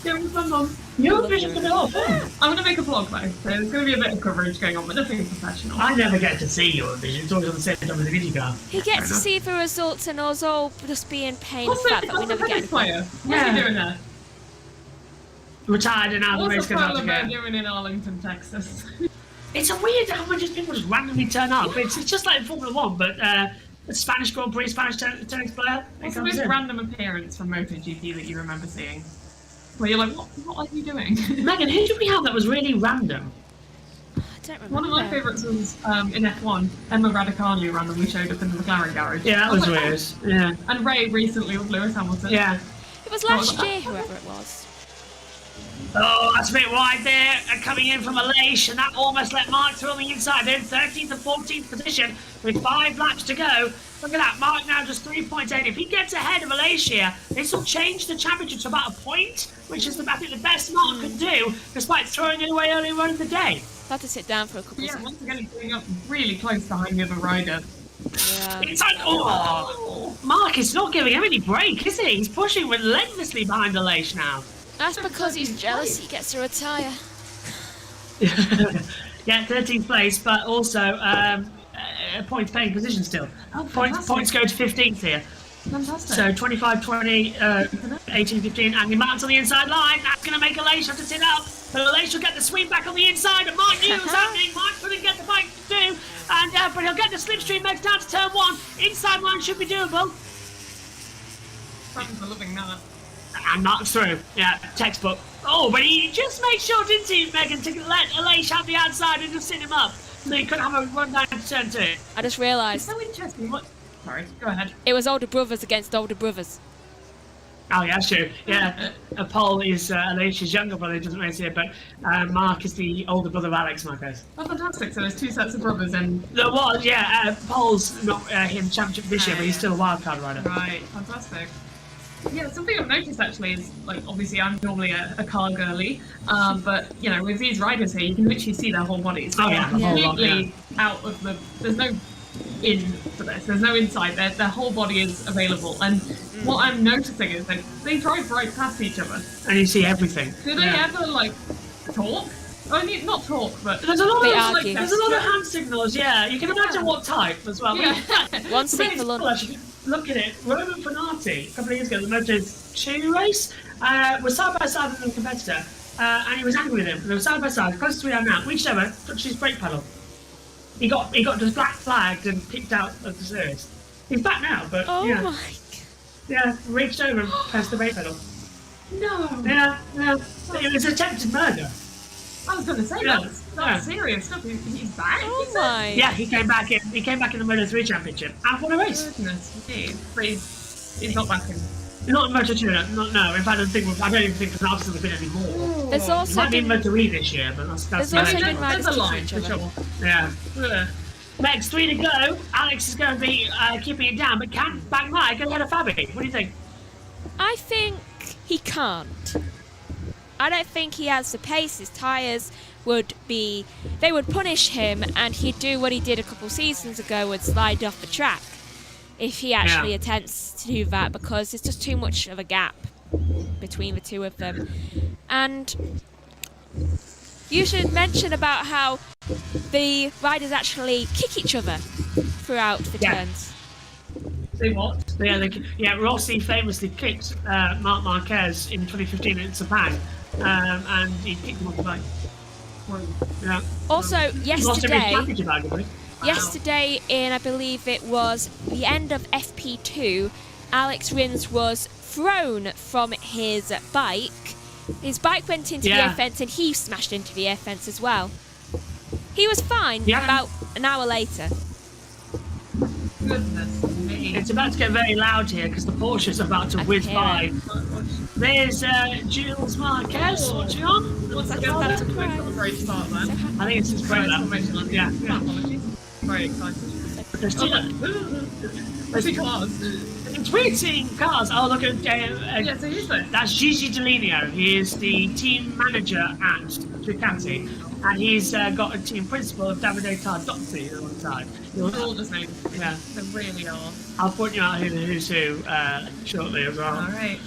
doing some on Eurovision for the whole thing. I'm going to make a vlog though, so there's going to be a bit of coverage going on, but nothing professional. I never get to see Eurovision. It's always on the same time with the video car. He gets to see the results, and us all just being pain the fact that we never get player. What's he doing there? Retired and out of the race about to go. Doing in Arlington, Texas? It's a weird how people just randomly turn up. It's just like in Formula 1, but a Spanish Grand Prix, Spanish tennis player. What's the most random appearance from MotoGP that you remember seeing? Where you're like, what are you doing? Megan, who did we have that was really random? I don't remember. One of my favourites was in F1, Emma Raducanu randomly showed up in the McLaren garage. Yeah, that was weird. Yeah. And Ray recently with Lewis Hamilton. Yeah. It was last year, whoever it was. Oh, that's a bit wide there, coming in from Aleix, and that almost let Mark through on the inside. They're in 13th and 14th position with 5 laps to go. Look at that, Mark now just 3 points ahead. If he gets ahead of Aleix here, this will change the championship to about a point, which is, I think, the best Mark could do, despite throwing it away earlier on in the day. I'll have to sit down for a couple of seconds. Once again, he's going up really close behind the other rider. Yeah. It's like, Mark is not giving him any break, is he? He's pushing relentlessly behind Aleix now. That's because he's jealous he gets to retire. Yeah, 13th place, but also points paying position still. Oh, points go to 15th here. Fantastic. So 25, 20, 18, 15, and the Mark's on the inside line. That's going to make Aleix have to sit up. But Aleix will get the swing back on the inside, and Mark knew it was happening. Mark couldn't get the bike to do, and but he'll get the slipstream next down to turn 1. Inside line should be doable. Fans are loving that. And Mark's through. Yeah, textbook. Oh, but he just made sure, didn't he, Megan, to let Aleix have the outside and just sit him up so he couldn't have a run down to turn 2. I just realised. It's so interesting. Sorry, go ahead. It was older brothers against older brothers. Oh yeah, sure. Yeah, Paul is Alicia's younger brother. He doesn't race here, but Mark is the older brother of Alex Marquez. Oh, fantastic! So there's 2 sets of brothers, and There was, yeah. Paul's not him championship this year, but he's still a wildcard rider. right, fantastic. Yeah, something I've noticed actually is, like, obviously I'm normally a car girly, but you know, with these riders here, you can literally see their whole bodies. Oh, yeah, the whole lot, completely out of the. There's no in for this. There's no inside. Their whole body is available, and what I'm noticing is that they drive right past each other. And you see everything. Do they ever like talk? I mean, not talk, but There's a lot They of argue. there's a lot of hand signals. Yeah, you can imagine what type as well. Yeah. One It's seat really for cool, lunch. actually. Look at it. Roman Fanati, a couple of years ago, the Moto2 race, was side by side with a competitor, and he was angry with him. They were side by side, close to 3 hours now. Reached over, touched his brake pedal. He got just black flagged and kicked out of the series. He's back now, but Oh yeah, my. yeah, reached over and pressed the brake pedal. no. Yeah. It was attempted murder. I was going to say Yeah. that's serious stuff. He's back. Oh he said? my. Yeah, he came back in the Moto3 championship and won a race. Goodness me. But he's not back in. Not in Moto2, no. In fact, I don't even think there's absolutely been any more. There's It also might be in been, Moto3 this year, but that's there's also maybe. been riders There's a kicking line each for other. sure. Yeah. Ugh. Next 3 to go. Alex is going to be keeping it down, but can Bagnaia get ahead of Fabi? What do you think? I think he can't. I don't think he has the pace. His tyres would punish him, and he'd do what he did a couple seasons ago, would slide off the track if he actually attempts to do that, because there's just too much of a gap between the two of them. And you should mention about how the riders actually kick each other throughout the turns. Say what? Yeah, Rossi famously kicked Marc Marquez in 2015 in Sepang, and he kicked him off the bike. Yeah. Also, Lost him his yesterday, championship, arguably. yesterday in, I believe it was the end of FP2, Alex Rins was thrown from his bike. His bike went into the air fence and he smashed into the air fence as well. He was fine about an hour later. Goodness me. It's about to get very loud here because the Porsche's about to whiz by. There's Jules Marquez watching on. Once again, that's a great start then. I think it's his great lap. Yeah. Apologies. Very excited. There's two cars. It's weird seeing cars. Oh, look at Yeah, so who's this? that's Gigi Delineo. He is the team manager at Ducati, and he's got a team principal of Davide Tardozzi alongside. They're all just names. Yeah, They really are. I'll point you out who's who shortly as well. Alright.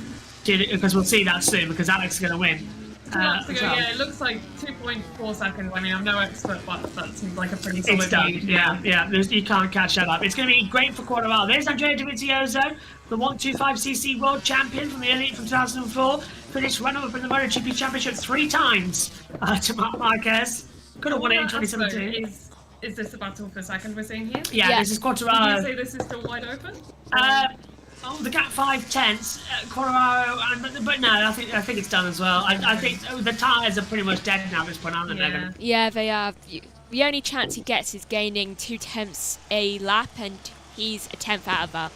Because we'll see that soon, because Alex is going to win. Laps ago, as well. yeah, it looks like 2.4 seconds. I mean, I'm no expert, but that seems like a pretty It's solid done. lead. Yeah. You can't catch that up. It's going to be great for Quartararo. There's Andrea Dovizioso, the 125cc world champion from the Elite from 2004. Finished runner-up in the MotoGP Championship 3 times to Marc Marquez. Could have won it in 2017. Is this the battle for second we're seeing here? Yeah, this is Would you Quartararo. say this is still wide open? The gap 5/10, Quartararo, but no, I think it's done as well. I think the tyres are pretty much dead now at this point, aren't they? Yeah. Yeah, they are. The only chance he gets is gaining 2/10 a lap, and he's a 10th out of that.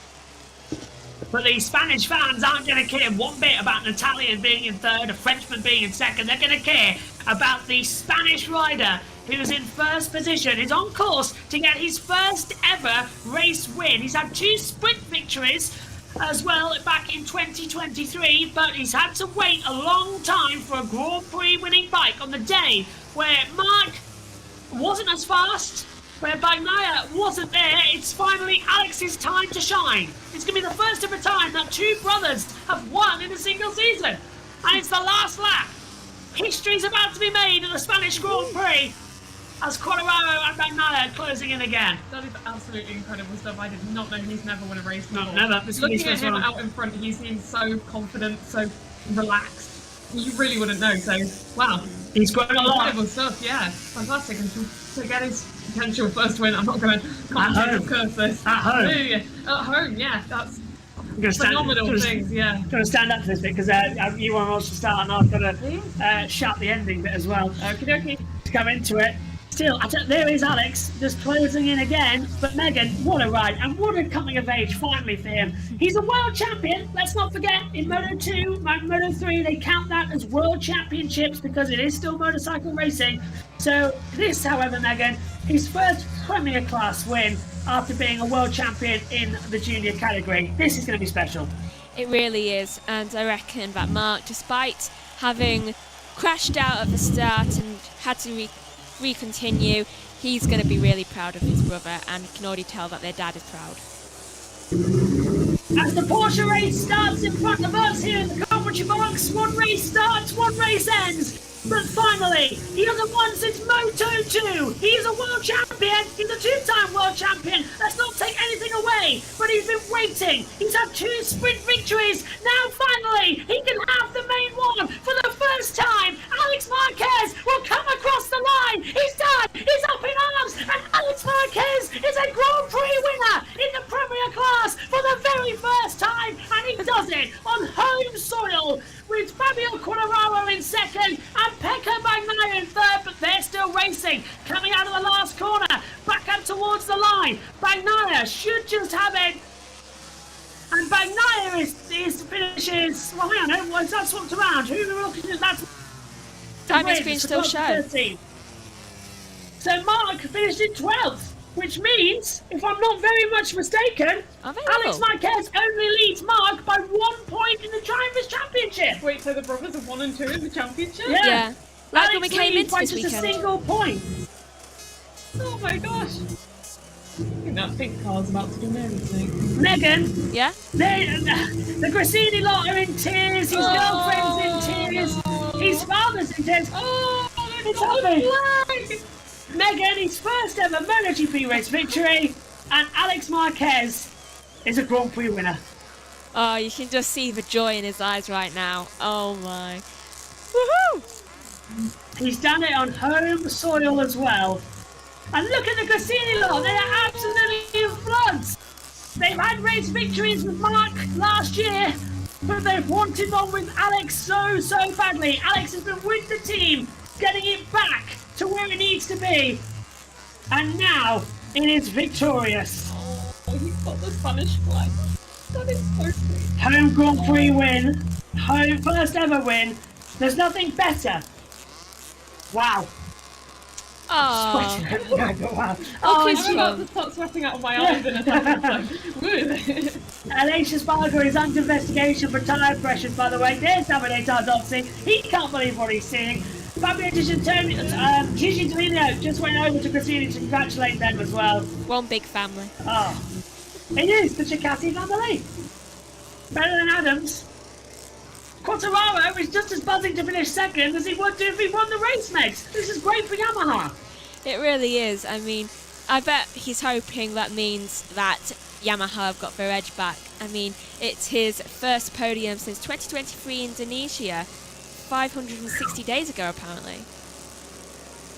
But the Spanish fans aren't going to care one bit about an Italian being in third, a Frenchman being in second. They're going to care about the Spanish rider who's in first position. He's on course to get his first ever race win. He's had 2 sprint victories as well back in 2023, but he's had to wait a long time for a Grand Prix winning bike on the day where Marc wasn't as fast, where Bagnaia wasn't there. It's finally Alex's time to shine. It's going to be the first ever time that 2 brothers have won in a single season, and it's the last lap. History's about to be made in the Spanish Grand Prix as Quartararo and Bagnaia closing in again. That is absolutely incredible stuff. I did not know he's never won a race before. No, never. This Looking is at his him first one. out in front, he seems so confident, so relaxed. You really wouldn't know. So, wow. He's grown a lot. Incredible stuff, yeah. Fantastic. And to get his potential first win, I'm not going to home. curse this. At home. Yeah. At home, yeah. That's I'm gonna phenomenal things, yeah. Got to stand up for this bit because you want us to start, and I've got to shout the ending bit as well. Okie dokie. To come into it. still, there is Alex just closing in again. But Megan, what a ride and what a coming of age finally for him. He's a world champion. Let's not forget, in Moto 2, Moto 3, they count that as world championships because it is still motorcycle racing. So this, however, Megan, his first Premier Class win after being a world champion in the junior category. This is going to be special. It really is, and I reckon that Mark, despite having crashed out at the start and had to re-continue, he's going to be really proud of his brother, and you can already tell that their dad is proud. As the Porsche race starts in front of us here in the commentary box, one race starts, one race ends. But finally, he hasn't won since Moto 2. He's a world champion. He's a two-time world champion. Let's not take anything away. But he's been waiting. He's had 2 sprint victories. Now, finally, he can have the main one. For the first time, Alex Marquez will come across the line. His dad is up in arms. And Alex Marquez is a Grand Prix winner in the Premier Class for the very first time. And he does it on home soil, with Fabio Quartararo in second and Pecco Bagnaia in third, but they're still racing. Coming out of the last corner, back up towards the line. Bagnaia should just have it. And Bagnaia finishes, well, hang on, was that swapped around? Who are we looking at? That's Timing screen still show. So Mark finished in 12th. Which means, if I'm not very much mistaken, Alex Marquez only leads Mark by 1 point in the Drivers' Championship. Wait, so the brothers are 1 and 2 in the championship? Yeah. Like Alex when we came into by this just weekend. a single point. Oh my gosh. I think that pink car's about to do everything. Megan. Yeah? The Grassini lot are in tears. His girlfriend's in tears. His father's in tears. Oh, it's happening. Megan, his first ever MotoGP race victory, and Alex Marquez is a Grand Prix winner. Oh, you can just see the joy in his eyes right now. Oh my. Woohoo! He's done it on home soil as well. And look at the Grassini lot, they are absolutely in floods. They've had race victories with Mark last year, but they've wanted one with Alex so badly. Alex has been with the team, getting it back to where it needs to be, and now it is victorious. Oh, he's got the Spanish flag. That is so sweet. Home Grand Prix win, home first ever win. There's nothing better. Wow. Oh. Wow. I'm about to start sweating out of my eyes in a second. Alicia Spargo is under investigation for tyre pressures, by the way. There's Davide Tardozzi. He can't believe what he's seeing. Fabio Gigi D'Amelio just went over to Grassini to congratulate them as well. One big family. Oh, it is the Cicati family. Better than Adams. Quartararo is just as buzzing to finish second as he would do if he won the race next. This is great for Yamaha. It really is. I mean, I bet he's hoping that means that Yamaha have got their edge back. I mean, it's his first podium since 2023 Indonesia. 560 days ago, apparently.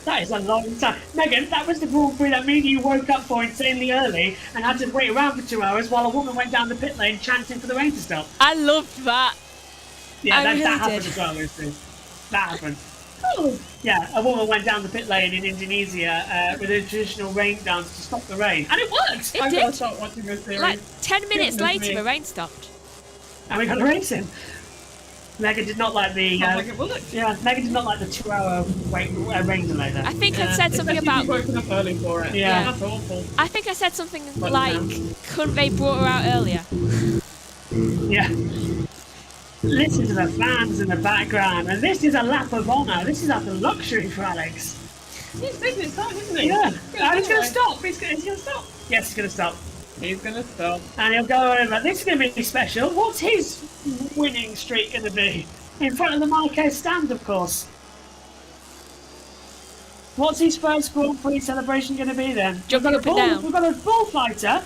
That is a long time. Megan, that was the Grand Prix that me and you woke up for insanely early and had to wait around for 2 hours while a woman went down the pit lane chanting for the rain to stop. I loved that. Yeah, that really happened did. as well, Lucy. That happened. Oh. Yeah, a woman went down the pit lane in Indonesia with a traditional rain dance to stop the rain. And it worked! It I'm did. going to start watching this series. Like 10 minutes Goodness later, me. the rain stopped. And we got a racing. Megan did not like the... Sounds like it worked. Yeah, Megan did not like the 2 hour rain delay there. I think I said something Especially about. if you've woken up early for it. Yeah. That's awful. I think I said something But like, no. couldn't they brought her out earlier? Yeah. Listen to the fans in the background. And this is a lap of honour. This is after luxury for Alex. He's making it start, isn't he? Yeah. Good, And he's going anyway. to stop. He's going to stop. Yes, he's going to stop. He's going to stop. And he'll go over. This is going to be special. What's his winning streak going to be? In front of the Marquez stand, of course. What's his first Grand Prix celebration going to be then? Jumping up and down. We've got a bullfighter.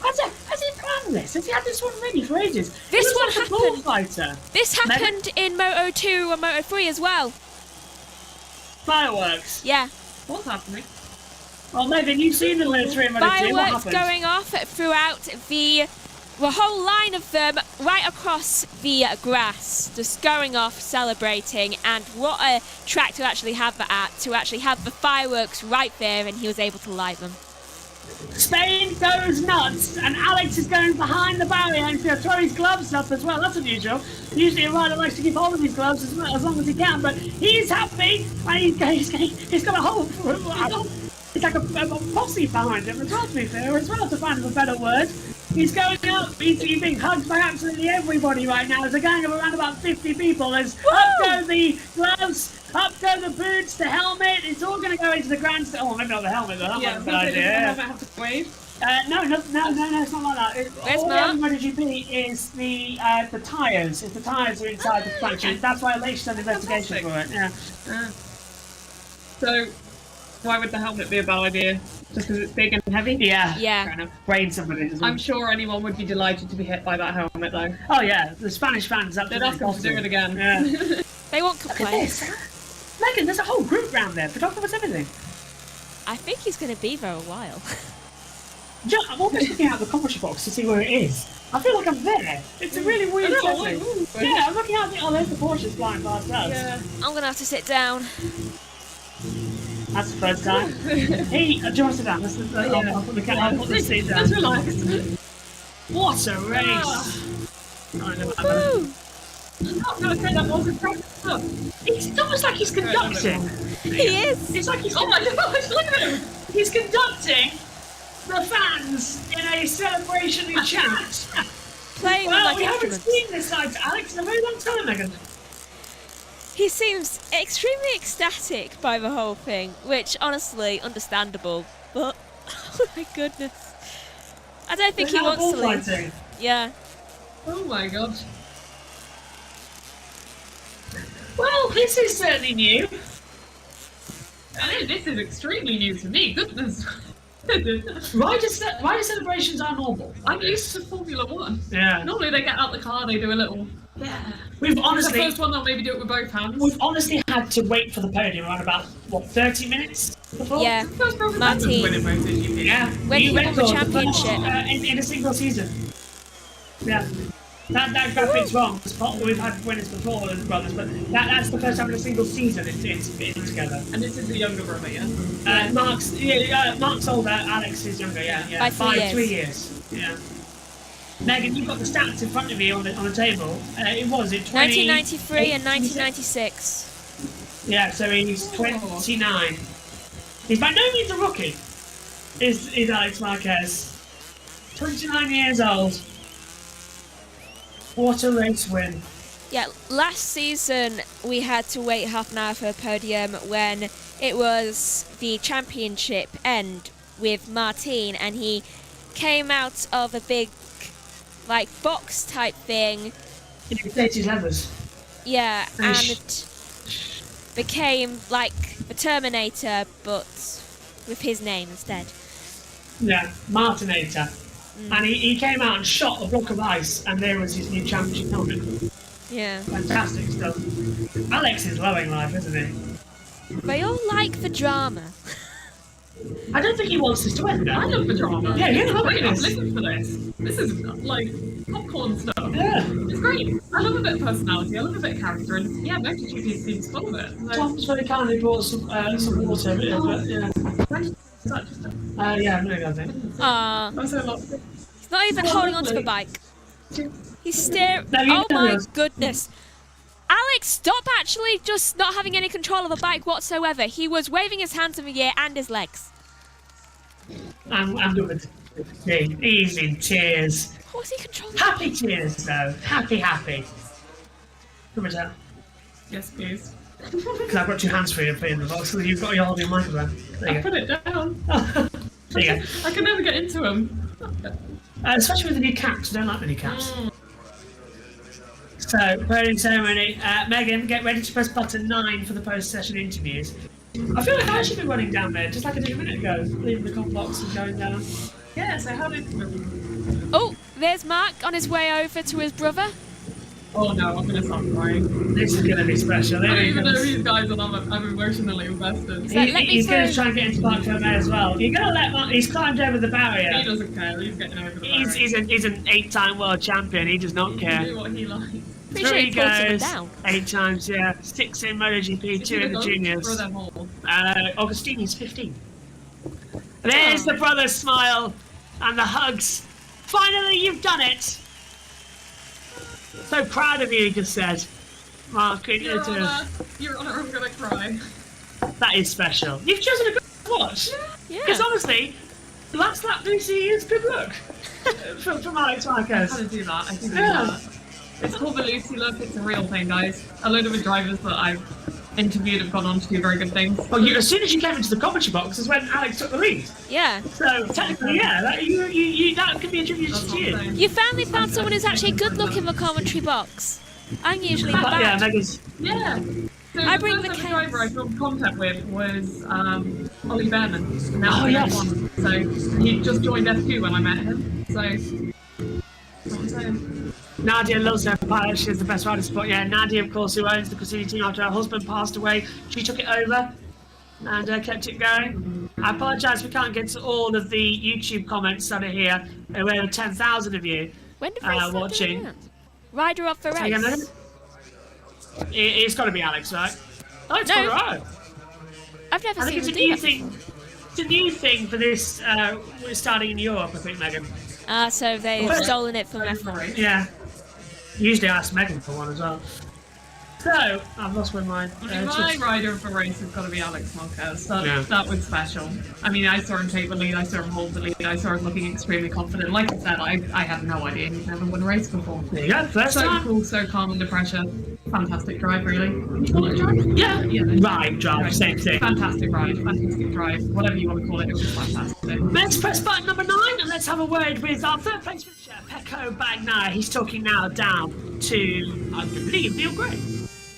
Has he planned this? Has he had this one ready for ages? This He looks one like a happened. bullfighter. This happened in Moto 2 and Moto 3 as well. Fireworks. Yeah. What's happening? Oh, Megan, you've seen the Linktree and Moto 2. What Fireworks happened? going off throughout the a whole line of them right across the grass, just going off, celebrating, and what a track to actually have that at, to actually have the fireworks right there, and he was able to light them. Spain goes nuts, and Alex is going behind the barrier and he's going to throw his gloves up as well. That's unusual. Usually a rider likes to keep hold of his gloves as long as he can, but he's happy, and he's got a whole... It's like a posse behind him as well, to be fair, as well, to find a better word. He's going up, he's being hugged by absolutely everybody right now. There's a gang of around about 50 people. There's up go the gloves, up go the boots, the helmet. It's all going to go into the grandstand. Oh, maybe not the helmet, though. That might be a good idea. The helmet have to wave? No, it's not like that. All we have in MotoGP is the tyres. If the tyres are inside the clutches, that's why Leigh's done an investigation for it. Yeah. So, why would the helmet be a bad idea? Just because it's big and heavy? Yeah. Fair enough. Brain somebody. I'm sure anyone would be delighted to be hit by that helmet, though. Oh yeah, the Spanish fans They'd ask them to do it again. Yeah. They won't Look at complain. this. Megan, there's a whole group round there. Photographers, everything. I think he's going to be there a while. I'm almost looking out the commentary box to see where it is. I feel like I'm there. It's a really weird setting. Yeah, I'm looking out there's the Porsches flying past us. Yeah. I'm going to have to sit down. That's the first time. Hey, do you want to sit down? I'll put the seat down. Let's relax. What a race! Woo! I'm not going to say that wasn't practice up. It's almost like he's conducting. He is. It's like he's Oh my gosh, look at him! He's conducting the fans in a celebratory chant. Playing with Well, like we haven't instruments. seen this side to Alex in a very long time, Megan. He seems extremely ecstatic by the whole thing, which honestly, understandable. But oh my goodness, I don't think he wants to leave. Fighting. Yeah. Oh my god. Well, this is certainly new. This is extremely new to me, goodness. Rider celebrations are normal. I'm used to Formula 1. Yeah. Normally they get out the car, they do a little... Yeah. We've The honestly, first one they'll maybe do it with both hands. we've honestly had to wait for the podium around about, what, 30 minutes before? Yeah. The first Robert Martin. winning MotoGP. Yeah. When New he won the record, first, championship. in a single season. Yeah. That graphic's wrong. We've had winners before as brothers, but that's the first time in a single season it's been together. And this is the younger brother, yeah? Mark's older, Alex is younger, yeah. By 3 years. Yeah. Megan, you've got the stats in front of you on the table. It was it 1993 and 1996. Yeah, so he's 29. He's by no means a rookie. Is Alex Marquez? 29 years old. What a race win. Yeah, last season we had to wait half an hour for a podium when it was the championship end with Martin, and he came out of a big like box type thing. He takes his levers. Yeah, and became like the Terminator but with his name instead. Yeah, Martinator. And he came out and shot a block of ice, and there was his new championship helmet. Yeah. Fantastic stuff. Alex is loving life, isn't he? They all like the drama. I don't think he wants this to end. I love the drama. Yeah, you love I've this. listened for this. This is like popcorn stuff. Yeah. It's great. I love a bit of personality. I love a bit of character, and yeah, MotoGP seems full of it. So, Tom's very kindly brought some water, but yeah. when did that just Yeah, I'm gonna go there. He's not even holding onto the bike. He's staring. No, you Oh tell my us. goodness. Alex, stop actually just not having any control of the bike whatsoever. He was waving his hands in the air and his legs. I'm good. He's in tears. What was he controlling? Happy tears, though. Happy. Come on, down. Yes, please. Because I've got 2 hands free to put in the box, so you've got your holding microphone. There I you go. put it down. There you go. I can never get into them. Especially with the new caps. I don't like the new caps. So, podium ceremony. Megan, get ready to press button 9 for the post-session interviews. I feel like I should be running down there, just like I did a minute ago, leaving the comp box and going down. Yeah, so how did... Oh, there's Mark on his way over to his brother. Oh no, I'm gonna stop crying. This is gonna be special. I don't even know these guys, and I'm emotionally invested. He's going to try and get into Park Ferme as well. You're going to let Mark. He's climbed over the barrier. He doesn't care. He's getting over the barrier. He's an 8-time world champion. He does not care. He can do what he likes. Pretty sure he pulls someone down. 8 times, yeah. 6 in MotoGP, 2 in the juniors. Throw them all. Augustini's 15. There's the brothers' smile and the hugs. Finally, you've done it. So proud of you, he just said. Mark, Your Honour, I'm gonna cry. that is special. You've chosen a good watch. Yeah. Because honestly, last lap Lucy is good look. from Alex Marquez. How to do that? I think that. It's called the Lucy look. It's a real thing, guys. A load of the drivers that I've interviewed have gone on to do very good things. Well, as soon as you came into the commentary box is when Alex took the lead. Yeah. So technically, yeah, that could be attributed to you. You finally found someone who's actually good looking in the commentary box. I'm usually bad. Yeah, Megan's. Yeah. So I the bring first the ever driver I filmed content with was Ollie Behrman. And now he's yes. F1. So he just joined F2 when I met him. So that's what I'm saying. Nadia loves her pilot. She's the best rider spot. Yeah, Nadia, of course, who owns the Cassini team after her husband passed away. She took it over and kept it going. I apologise we can't get to all of the YouTube comments that are here. There were over 10,000 of you When did they watching. that? Rider of the Say again, race. Megan? It's got to be Alex, right? Oh, it's No. Colorado. I've never I think seen it's a him do new that. thing. It's a new thing for this. We're starting in Europe, I think, Megan. So they've stolen it from F1. Yeah. Usually I ask Megan for one as well. So, I've lost my mind. I mean, my rider of the race has got to be Alex Marquez. Yeah. That was special. I mean, I saw him take the lead, I saw him hold the lead, I saw him looking extremely confident. Like I said, I had no idea he'd never won a race before. There you go, first So time. cool, so calm under pressure. Fantastic drive, really. Can you call it a drive? Yeah. Yeah. Drive, same thing. Fantastic ride, fantastic drive. Whatever you want to call it, it was fantastic. Let's press button number 9 and let's have a word with our third place finisher, Pecco Bagnaia. He's talking now down to, I believe, Neil Gray.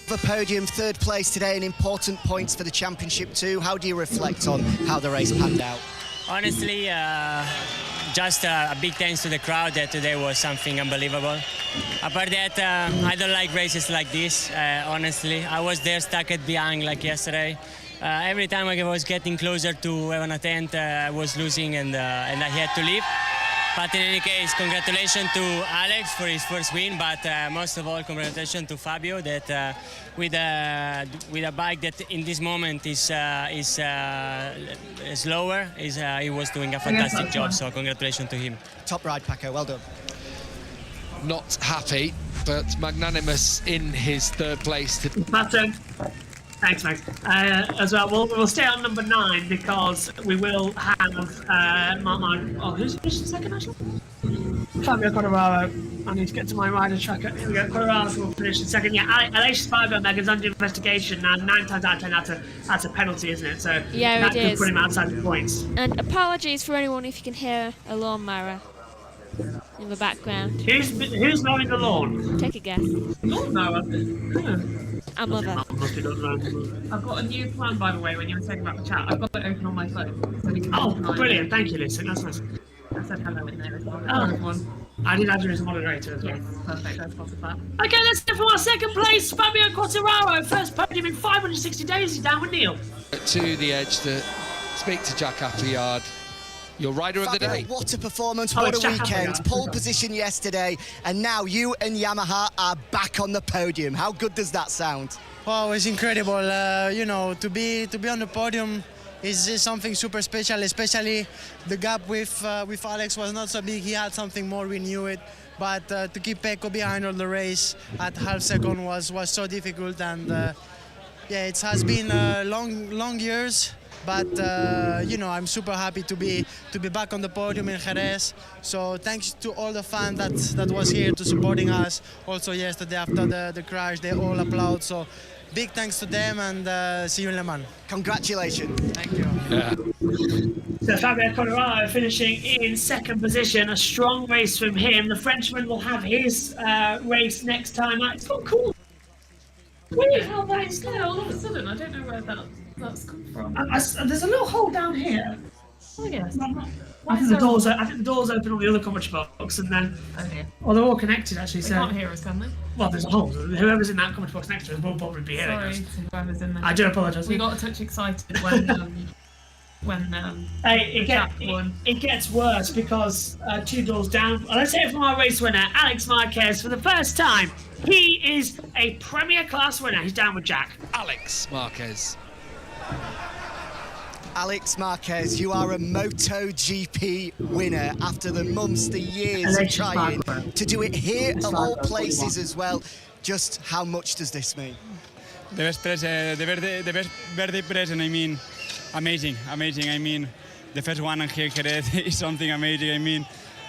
The podium, third place today, and important points for the championship too. How do you reflect on how the race panned out? Honestly, just a big thanks to the crowd that today was something unbelievable. Apart that, I don't like races like this, honestly. I was there stuck at behind like yesterday. Every time I was getting closer to have an attempt, I was losing and I had to leave. But in any case, congratulations to Alex for his first win, but most of all, congratulations to Fabio that with a bike that in this moment is slower, he was doing a fantastic job. So congratulations to him. Top ride, Paco. Well done. Not happy, but magnanimous in his third place. Button. Thanks, Max. As well, we'll stay on number 9 because we will have who's finishing second actually? Fabio Quartararo. I need to get to my rider tracker. Here we go. Quartararo will finish in second. Yeah, Aleix Spargo, Megan's under investigation now. 9 times out of 10, that's a penalty, isn't it? So Yeah, that it could is. put him outside the points. And apologies for anyone if you can hear a lawnmower in the background. Who's mowing the lawn? Take a guess. Lawnmower. Our mother. Must be done right. I've got a new plan, by the way, when you were saying about the chat. I've got it open on my phone. So we can Oh, talk brilliant! Thank you, Lucy. That's nice. I said hello in there as well. Oh. Everyone. I did add you as a moderator as well. Yes, perfect. That's positive that. Okay, let's go for our second place. Fabio Quartararo, first podium in 560 days. He's down with Neil. To the edge to speak to Jack Appleyard, your rider of the Fabio, day. what a performance, Oh, what it's a Jack weekend. Appleyard. Pole position yesterday, and now you and Yamaha are back on the podium. How good does that sound? Wow, it's incredible. You know, to be on the podium is something super special. Especially the gap with Alex was not so big. He had something more. We knew it. But to keep Pecco behind all the race at half second was so difficult. And yeah, it has been long years. But you know, I'm super happy to be back on the podium in Jerez. So thanks to all the fans that was here to supporting us. Also yesterday after the crash, they all applaud. So big thanks to them, and see you in Le Mans. Congratulations. Thank you. Yeah. So Fabio Quartararo finishing in second position. A strong race from him. The Frenchman will have his race next time out. It's got cool. Weird how that is there. All of a sudden, I don't know where that's come from. There's a little hole down here. Oh, yes. I think the doors open on the other commentary box, and then they're all connected actually. They So can't hear us, can they? well, there's a hole. Whoever's in that commentary box next to us will probably be hearing us. Sorry to whoever's in there. I do apologise. We got a touch excited when Hey, it gets worse because 2 doors down. Let's hear from our race winner, Alex Marquez, for the first time. He is a Premier Class winner. He's down with Jack. Alex Marquez. Alex Marquez, you are a MotoGP winner after the months, the years of trying to do it here of all places as well. Just how much does this mean? The best birthday present, I mean, amazing. I mean, the first one here in Jerez is something amazing. I mean,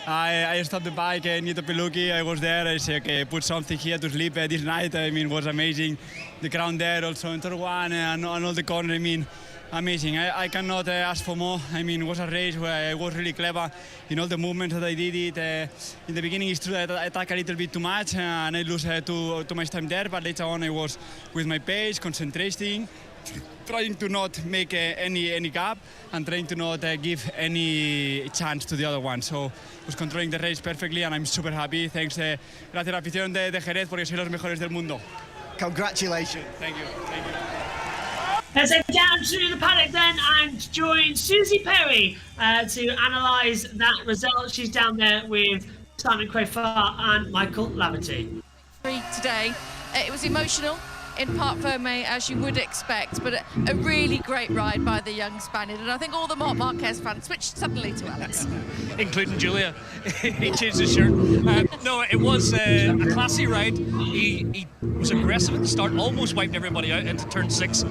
I stopped the bike, Nito Peluki, I was there, I said, okay, put something here to sleep this night. I mean, it was amazing. The ground there, also in turn 1 and all the corners, I mean, amazing. I cannot ask for more. I mean, it was a race where I was really clever in all the movements that I did it. In the beginning, it's true that I attacked a little bit too much and I lose too much time there, but later on I was with my pace, concentrating, trying to not make any gap and trying to not give any chance to the other one. So I was controlling the race perfectly and I'm super happy. Thanks, gracias a la afición de Jerez porque sois los mejores del mundo. Congratulations. Thank you. Let's head down to the paddock then and join Susie Perry to analyse that result. She's down there with Simon Crayfart and Michael Laverty. Today, it was emotional in Parc Fermé, as you would expect, but a really great ride by the young Spaniard, and I think all the Marquez fans switched suddenly to Alex. Including Julia. He changed his shirt. No, it was a classy ride. He was aggressive at the start, almost wiped everybody out into turn 6,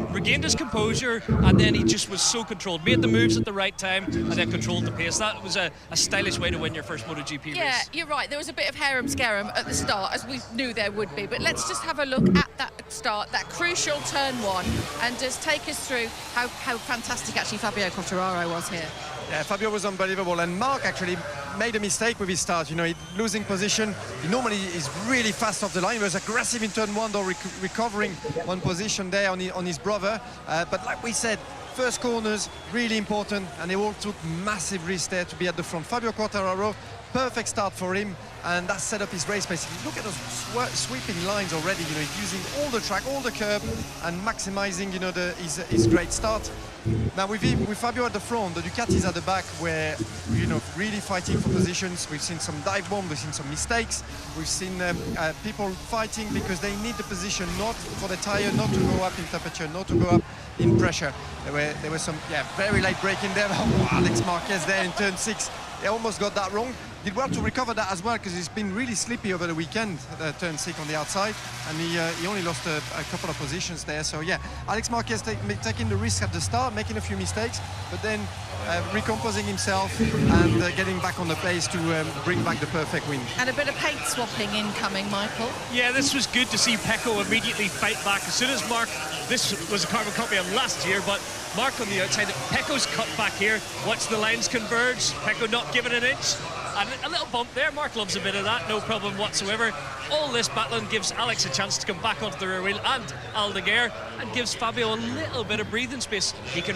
regained his composure, and then he just was so controlled, made the moves at the right time, and then controlled the pace. That was a stylish way to win your first MotoGP race. Yeah, you're right. There was a bit of harem-scarum at the start, as we knew there would be, but let's just have a look at that start, that crucial turn 1, and just take us through how fantastic actually Fabio Quartararo was here. Yeah, Fabio was unbelievable, and Marc actually made a mistake with his start. You know, losing position. He normally is really fast off the line. He was aggressive in turn 1, though, recovering one position there on his brother. But like we said, first corners, really important, and they all took massive risks there to be at the front. Fabio Quartararo, perfect start for him, and that set up his race pace. Look at those sweeping lines already, you know, using all the track, all the curb, and maximizing, you know, his great start. Now with Fabio at the front, the Ducatis at the back were, you know, really fighting for positions. We've seen some dive bomb, we've seen some mistakes, we've seen people fighting because they need the position, not for the tire, not to go up in temperature, not to go up in pressure. There were some very late braking there. Alex Marquez there in turn 6. He almost got that wrong. Did well to recover that as well because it's been really slippy over the weekend, turn 6 on the outside, and he only lost a couple of positions there. So yeah, Alex Marquez taking the risk at the start, making a few mistakes, but then recomposing himself and getting back on the pace to bring back the perfect win. And a bit of paint swapping incoming, Michael. Yeah, this was good to see Pecco immediately fight back. As soon as Marc, this was a carbon copy of last year, but Marc on the outside, Pecco's cut back here, watch the lines converge, Pecco not giving an inch. And a little bump there. Marc loves a bit of that, no problem whatsoever. All this battling gives Alex a chance to come back onto the rear wheel and Aldeguer, and gives Fabio a little bit of breathing space. He can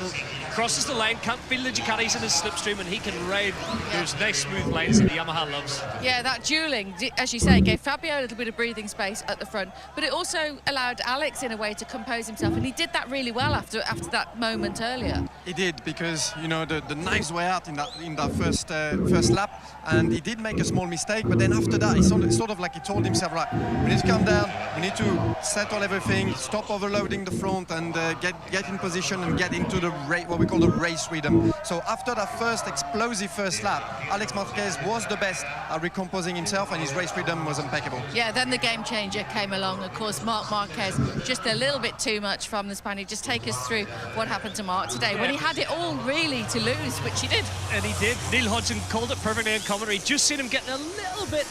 crosses the line, can't feel the Ducatis in his slipstream, and he can ride those nice smooth lines that the Yamaha loves. Yeah, that duelling, as you say, gave Fabio a little bit of breathing space at the front, but it also allowed Alex in a way to compose himself, and he did that really well after that moment earlier. He did, because you know the knives were out in that first lap, and he did make a small mistake, but then after that, it's sort of like he told himself, right, we need to calm down, we need to settle everything, stop overloading the front, and get in position and get into the what we call the race rhythm. So after that first explosive first lap, Alex Marquez was the best at recomposing himself, and his race rhythm was impeccable. Yeah, then the game changer came along, of course, Marc Marquez, just a little bit too much from the Spaniard. Just take us through what happened to Marc today, when he had it all really to lose, which he did. And he did. Neil Hodgson called it perfectly in commentary. Just seen him getting a little bit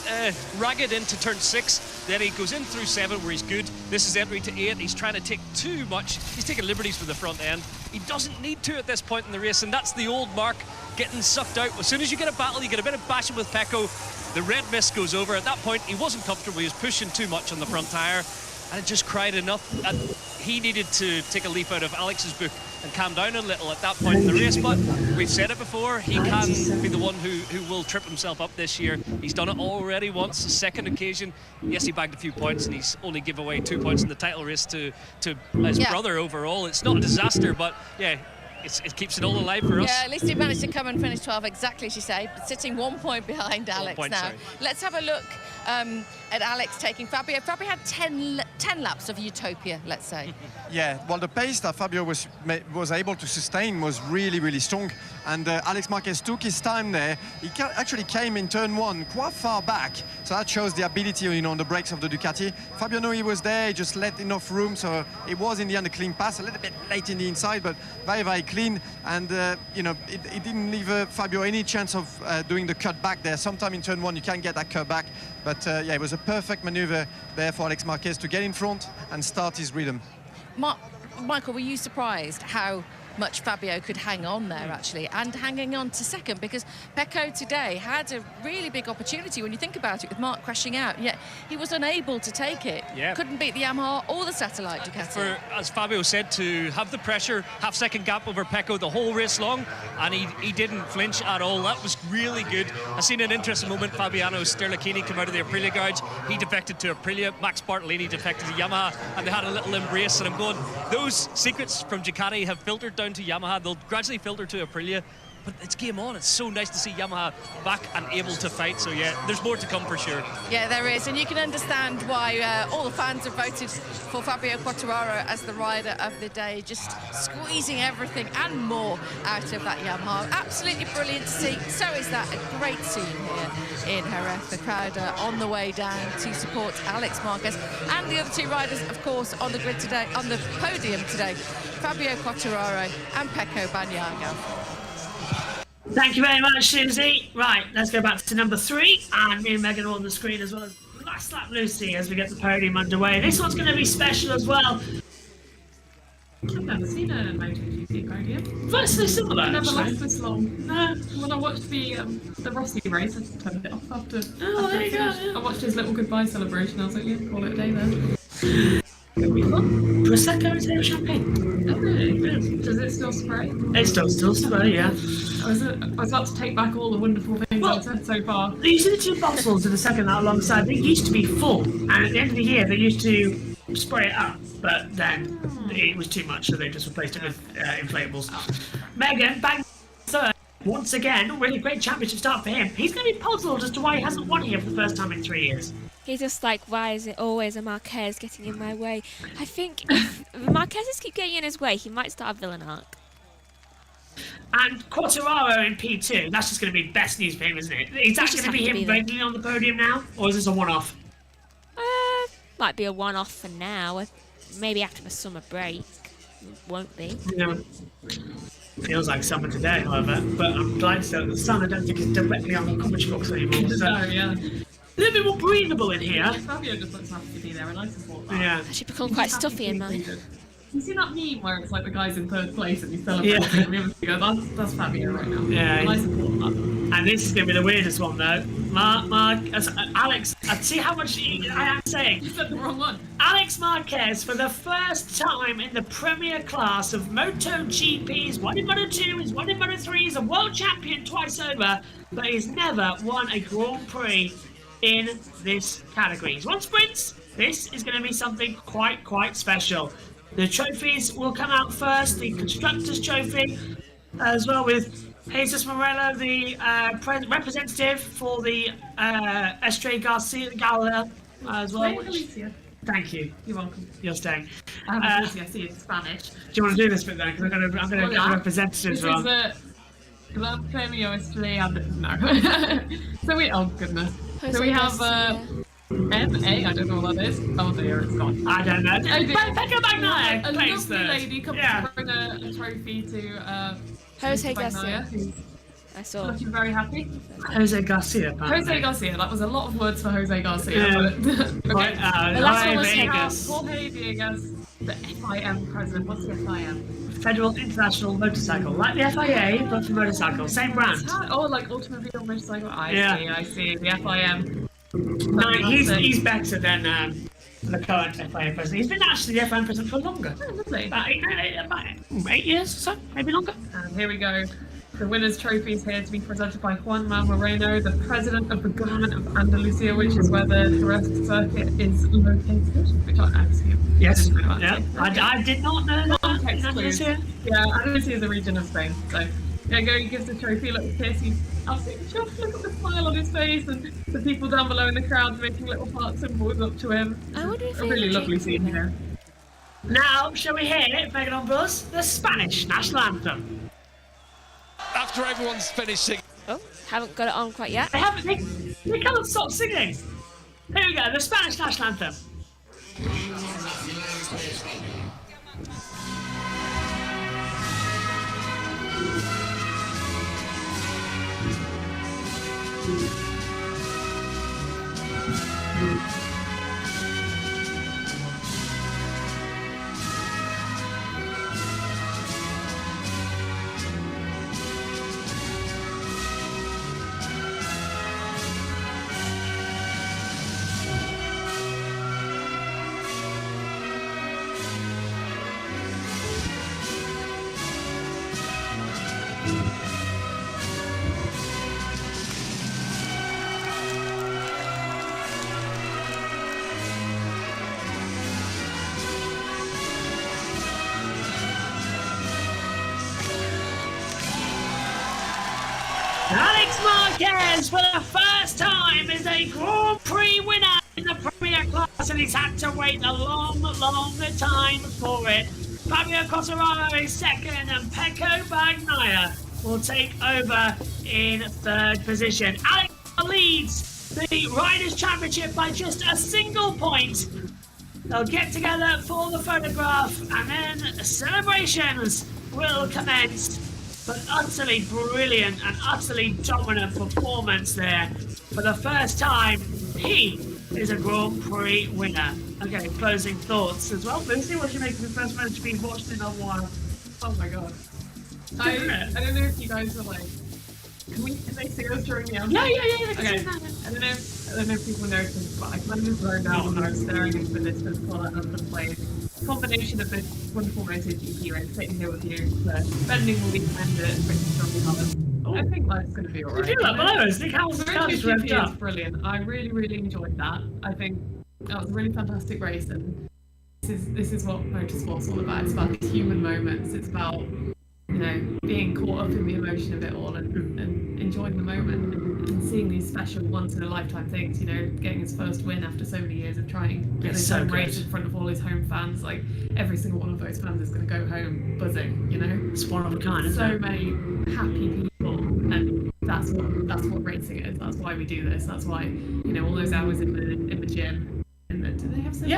ragged into turn 6, then he goes in through 7 where he's good. This is entry to 8. He's trying to take too much. He's taking liberties with the front end. He doesn't need to at this point in the race, and that's the old Marc getting sucked out. As soon as you get a battle, you get a bit of bashing with Pecco, the red mist goes over. At that point, he wasn't comfortable. He was pushing too much on the front tyre. and it just cried enough. And he needed to take a leaf out of Alex's book and calm down a little at that point in the race. But we've said it before, he can be the one who will trip himself up this year. He's done it already once, the second occasion. Yes, he bagged a few points, and he's only give away 2 points in the title race to his brother overall. It's not a disaster, but yeah, it keeps it all alive for us. Yeah, at least he managed to come and finish 12, exactly as you say, but sitting 1 point behind Alex now. Sorry. Let's have a look at Alex taking Fabio. Fabio had 10 laps of utopia, let's say. Yeah, well, the pace that Fabio was able to sustain was really, really strong. And Alex Marquez took his time there. He actually came in turn 1 quite far back. So that shows the ability, you know, on the brakes of the Ducati. Fabio knew he was there, he just let enough room. So it was in the end a clean pass, a little bit late in the inside, but very, very clean. And, you know, it didn't leave Fabio any chance of doing the cut back there. Sometime in turn 1, you can get that cut back. But yeah, it was a perfect maneuver there for Alex Marquez to get in front and start his rhythm. Michael, were you surprised how much Fabio could hang on there, actually, and hanging on to second? Because Pecco today had a really big opportunity when you think about it, with Mark crashing out, yet he was unable to take it. Yeah. Couldn't beat the Yamaha or the satellite Ducati. As Fabio said, to have the pressure, half-second gap over Pecco the whole race long, and he didn't flinch at all. That was really good. I seen an interesting moment. Fabiano Sterlachini come out of the Aprilia garage. He defected to Aprilia. Max Bartolini defected to Yamaha, and they had a little embrace. And I'm going, those secrets from Ducati have filtered down to Yamaha. They'll gradually filter to Aprilia, but it's game on. It's so nice to see Yamaha back and able to fight. So yeah, there's more to come for sure. Yeah, there is, and you can understand why all the fans have voted for Fabio Quartararo as the rider of the day, just squeezing everything and more out of that Yamaha. Absolutely brilliant to see. So is that a great scene here in Jerez. The crowd on the way down to support Alex Marquez and the other 2 riders, of course, on the grid today, on the podium today, Fabio Quartararo and Pecco Bagnaia. Thank you very much, Susie. Right, let's go back to number 3, and me and Megan are on the screen as well as Last Lap Lucy as we get the podium underway. This one's going to be special as well. I've never seen a MotoGP podium. That's so similar, I never actually. last this long. No, when I watched the Rossi race, I just turned it off after. Oh, there you go. I watched his little goodbye celebration. I was like, yeah, call it a day then. It'll be fun. Prosecco and champagne. Oh, really? Does it still spray? It still spray, yeah. I was about to take back all the wonderful things I've said so far. You see the 2 bottles in the second out alongside, they used to be full, and at the end of the year they used to spray it up, but then it was too much, so they just replaced it with inflatables. Megan, back third, once again, really great championship start for him. He's going to be puzzled as to why he hasn't won here for the first time in 3 years. He's just like, why is it always a Marquez getting in my way? I think if Marquez's keep getting in his way, he might start a villain arc. And Quartararo in P2, that's just going to be best news for him, isn't it? Is that going to be him regularly on the podium now, or is this a one-off? Might be a one-off for now. Maybe after the summer break. Won't be. Yeah. Feels like summer today, however, but I'm glad to say that the sun, I don't think, is directly on the commentary box anymore. So yeah. A little bit more breathable in here. Fabio just looks happy to be there, and I support that. Yeah. She's become quite stuffy in mine. You see that meme where it's like the guy's in 3rd place and he's celebrating, and the other two go, that's Fabio right now. Yeah. And I support that. And this is going to be the weirdest one, though. Alex, see how much I am saying. You said the wrong one. Alex Marquez, for the first time in the Premier class of MotoGP, he's won in Moto2, he's won in Moto3, he's a world champion twice over, but he's never won a Grand Prix in this category. He's won sprints. This is going to be something quite special. The trophies will come out first, the Constructors' Trophy, as well with Jesus Morello, the representative for the Estrella Garcia Gala, as well. Thank you. You're welcome. You're staying. I see it's Spanish. Do you want to do this bit then? Because I'm going to get the representatives wrong. This is Gran Premio Estrella. No. So we, oh goodness. So we have M.A. I don't know what that is. Oh dear, it's gone. I don't know. Pecco Bagnaia. A lovely lady comes to bring a trophy to Jose Garcia. I saw. Looking very happy. Jose Garcia. Apparently. Jose Garcia. That was a lot of words for Jose Garcia. Yeah. But, okay. The last one was Vegas. Jorge Viegas, the FIM president. What's the FIM? Federal International Motorcycle, like the FIA, but for motorcycle, same brand. Oh, like automobile motorcycle. I see. The FIM. No, he's better than the current FIA president. He's been actually the FIA president for longer. Oh, lovely. About 8 years or so, maybe longer. And here we go. The winner's trophy is here to be presented by Juan Manuel Moreno, the president of the government of Andalusia, which is where the Jerez circuit is located, which I assume. Yes, I I did not know that. Context clues. Yeah, Andalusia is a region of Spain. So there you go, he gives the trophy a little kiss. He's absolutely chuffed. Look at the smile on his face, and the people down below in the crowd making little heart symbols up to him. I wonder if A really lovely scene here. Now, shall we hear, Megan on Buzz, the Spanish national anthem? After everyone's finishing. Oh, haven't got it on quite yet. They can't stop singing. Here we go, the Spanish national anthem. Alex Marquez, for the first time, is a Grand Prix winner in the Premier class, and he's had to wait a long time for it. Fabio Quartararo is second, and Pecco Bagnaia will take over in third position. Alex leads the Riders' Championship by just a single point. They'll get together for the photograph, and then celebrations will commence. But utterly brilliant and utterly dominant performance there. For the first time, he is a Grand Prix winner. Okay, closing thoughts as well. Lucy, what do you make of the first match being watched in a while? Oh my god. I don't know if you guys are like, can they see us during the anthem? Yeah. Okay. I don't know if people noticed, but I kind of zoned out when I was staring into the distance while that anthem played. Combination of this wonderful MotoGP race sitting here with you, spending the weekend at British Rally. I think life's going to be alright. I feel like below us. Nick Hamilton's car just revved up. Is brilliant. I really enjoyed that. I think that was a really fantastic race, and this is what motorsport's all about. It's about the human moments. It's about, you know, being caught up in the emotion of it all and enjoying the moment and seeing these special once-in-a-lifetime things, you know, getting his first win after so many years of trying to get his home race in front of all his home fans. Like, every single one of those fans is going to go home buzzing, you know? It's one of a kind, isn't so it? many happy people, and that's what racing is. That's why we do this. That's why, you know, all those hours in the gym. Do they have some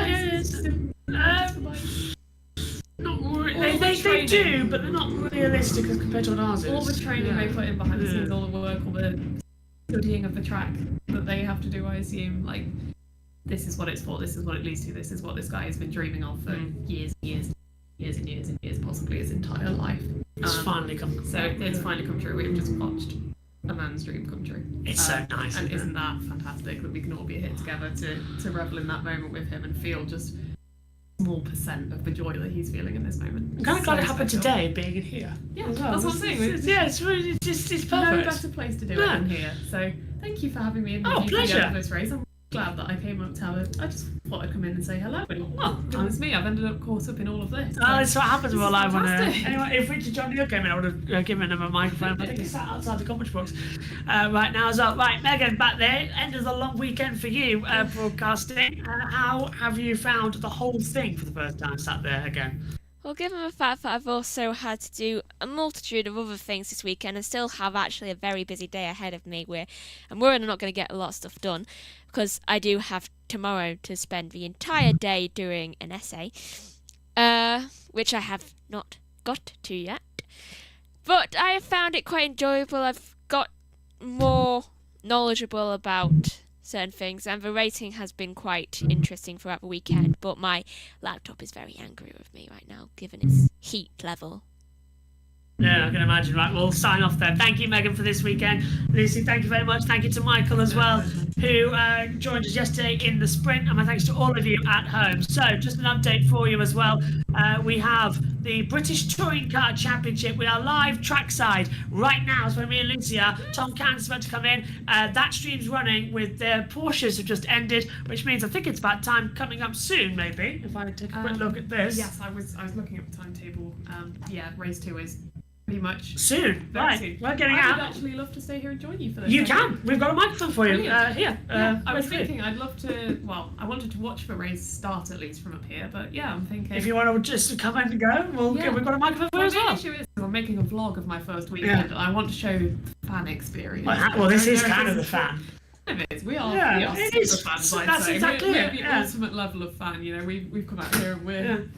not really. They do, but they're not realistic as compared to what ours is. All the training they put in behind the scenes, all the work, all the studying of the track that they have to do, I assume, like, this is what it's for, this is what it leads to, this is what this guy has been dreaming of for years, possibly his entire life. It's finally come true. So it's finally come true. We've just watched a man's dream come true. It's so nice. And isn't that fantastic that we can all be here together to revel in that moment with him and feel just small percent of the joy that he's feeling in this moment. I'm kind of glad it happened today, being in here. Yeah, that's what I'm saying. It's perfect. No better place to do it than here. So thank you for having me in the pleasure. for this race. I'm glad that I came up to have it. I just thought I'd come in and say hello. It's me. I've ended up caught up in all of this. That's what happens when we're live on air. fantastic. Anyway, if Richard John Deere came in, I would have given him a microphone, but he sat outside the commentary box right now as well. Right, Megan, back there. End of the long weekend for you, broadcasting. How have you found the whole thing for the first time sat there again? Well, given the fact that I've also had to do a multitude of other things this weekend and still have actually a very busy day ahead of me, I'm worried I'm not going to get a lot of stuff done because I do have tomorrow to spend the entire day doing an essay, which I have not got to yet. But I have found it quite enjoyable. I've got more knowledgeable about certain things, and the rating has been quite interesting throughout the weekend, but my laptop is very angry with me right now given its heat level. Yeah, I can imagine. Right, we'll sign off then. Thank you, Megan, for this weekend. Lucy, thank you very much. Thank you to Michael as well, who joined us yesterday in the sprint. And my thanks to all of you at home. So, just an update for you as well. We have the British Touring Car Championship with our live trackside right now. So, when me and Lucy are, Tom Cairns is about to come in. That stream's running with their Porsches have just ended, which means I think it's about time coming up soon, maybe, if I take a quick look at this. Yes, I was looking at the timetable. Yeah, race 2 is pretty much soon. Right, soon. we're getting I out. would actually love to stay here and join you for this. You can. We've got a microphone for you here. Yeah, I was thinking I'd love to. Well, I wanted to watch the race start at least from up here, but yeah, I'm thinking if you want to just come and go, we've got a microphone for you as well. The issue is I'm making a vlog of my first weekend. I want to show the fan experience. Well, this is kind of the fan. It is. We are. Yeah, we are it super is. fans. I'd That's say. exactly we're it. the ultimate level of fan. You know, we've come out here and we're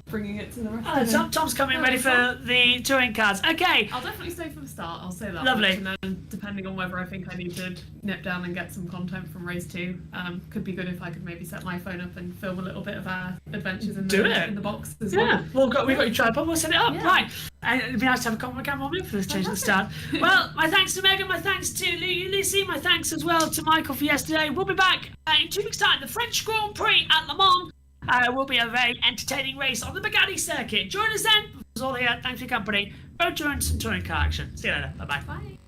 bringing it to the rest. Tom's coming ready for the touring cars. Okay. I'll definitely stay for the start. I'll say that. Lovely. Much, and then depending on whether I think I need to nip down and get some content from race 2, could be good if I could maybe set my phone up and film a little bit of our adventures in the box as well. Yeah. We've got your tripod. We'll set it up. Yeah. Right. And it'd be nice to have a camera on me for this change at the start. Well, my thanks to Megan, my thanks to Lucy, my thanks as well to Michael for yesterday. We'll be back in 2 weeks' time. The French Grand Prix at Le Mans will be a very entertaining race on the Bugatti circuit. Join us then. It was all here. Thanks for your company. Road Touring and touring car action. See you later. Bye-bye. Bye.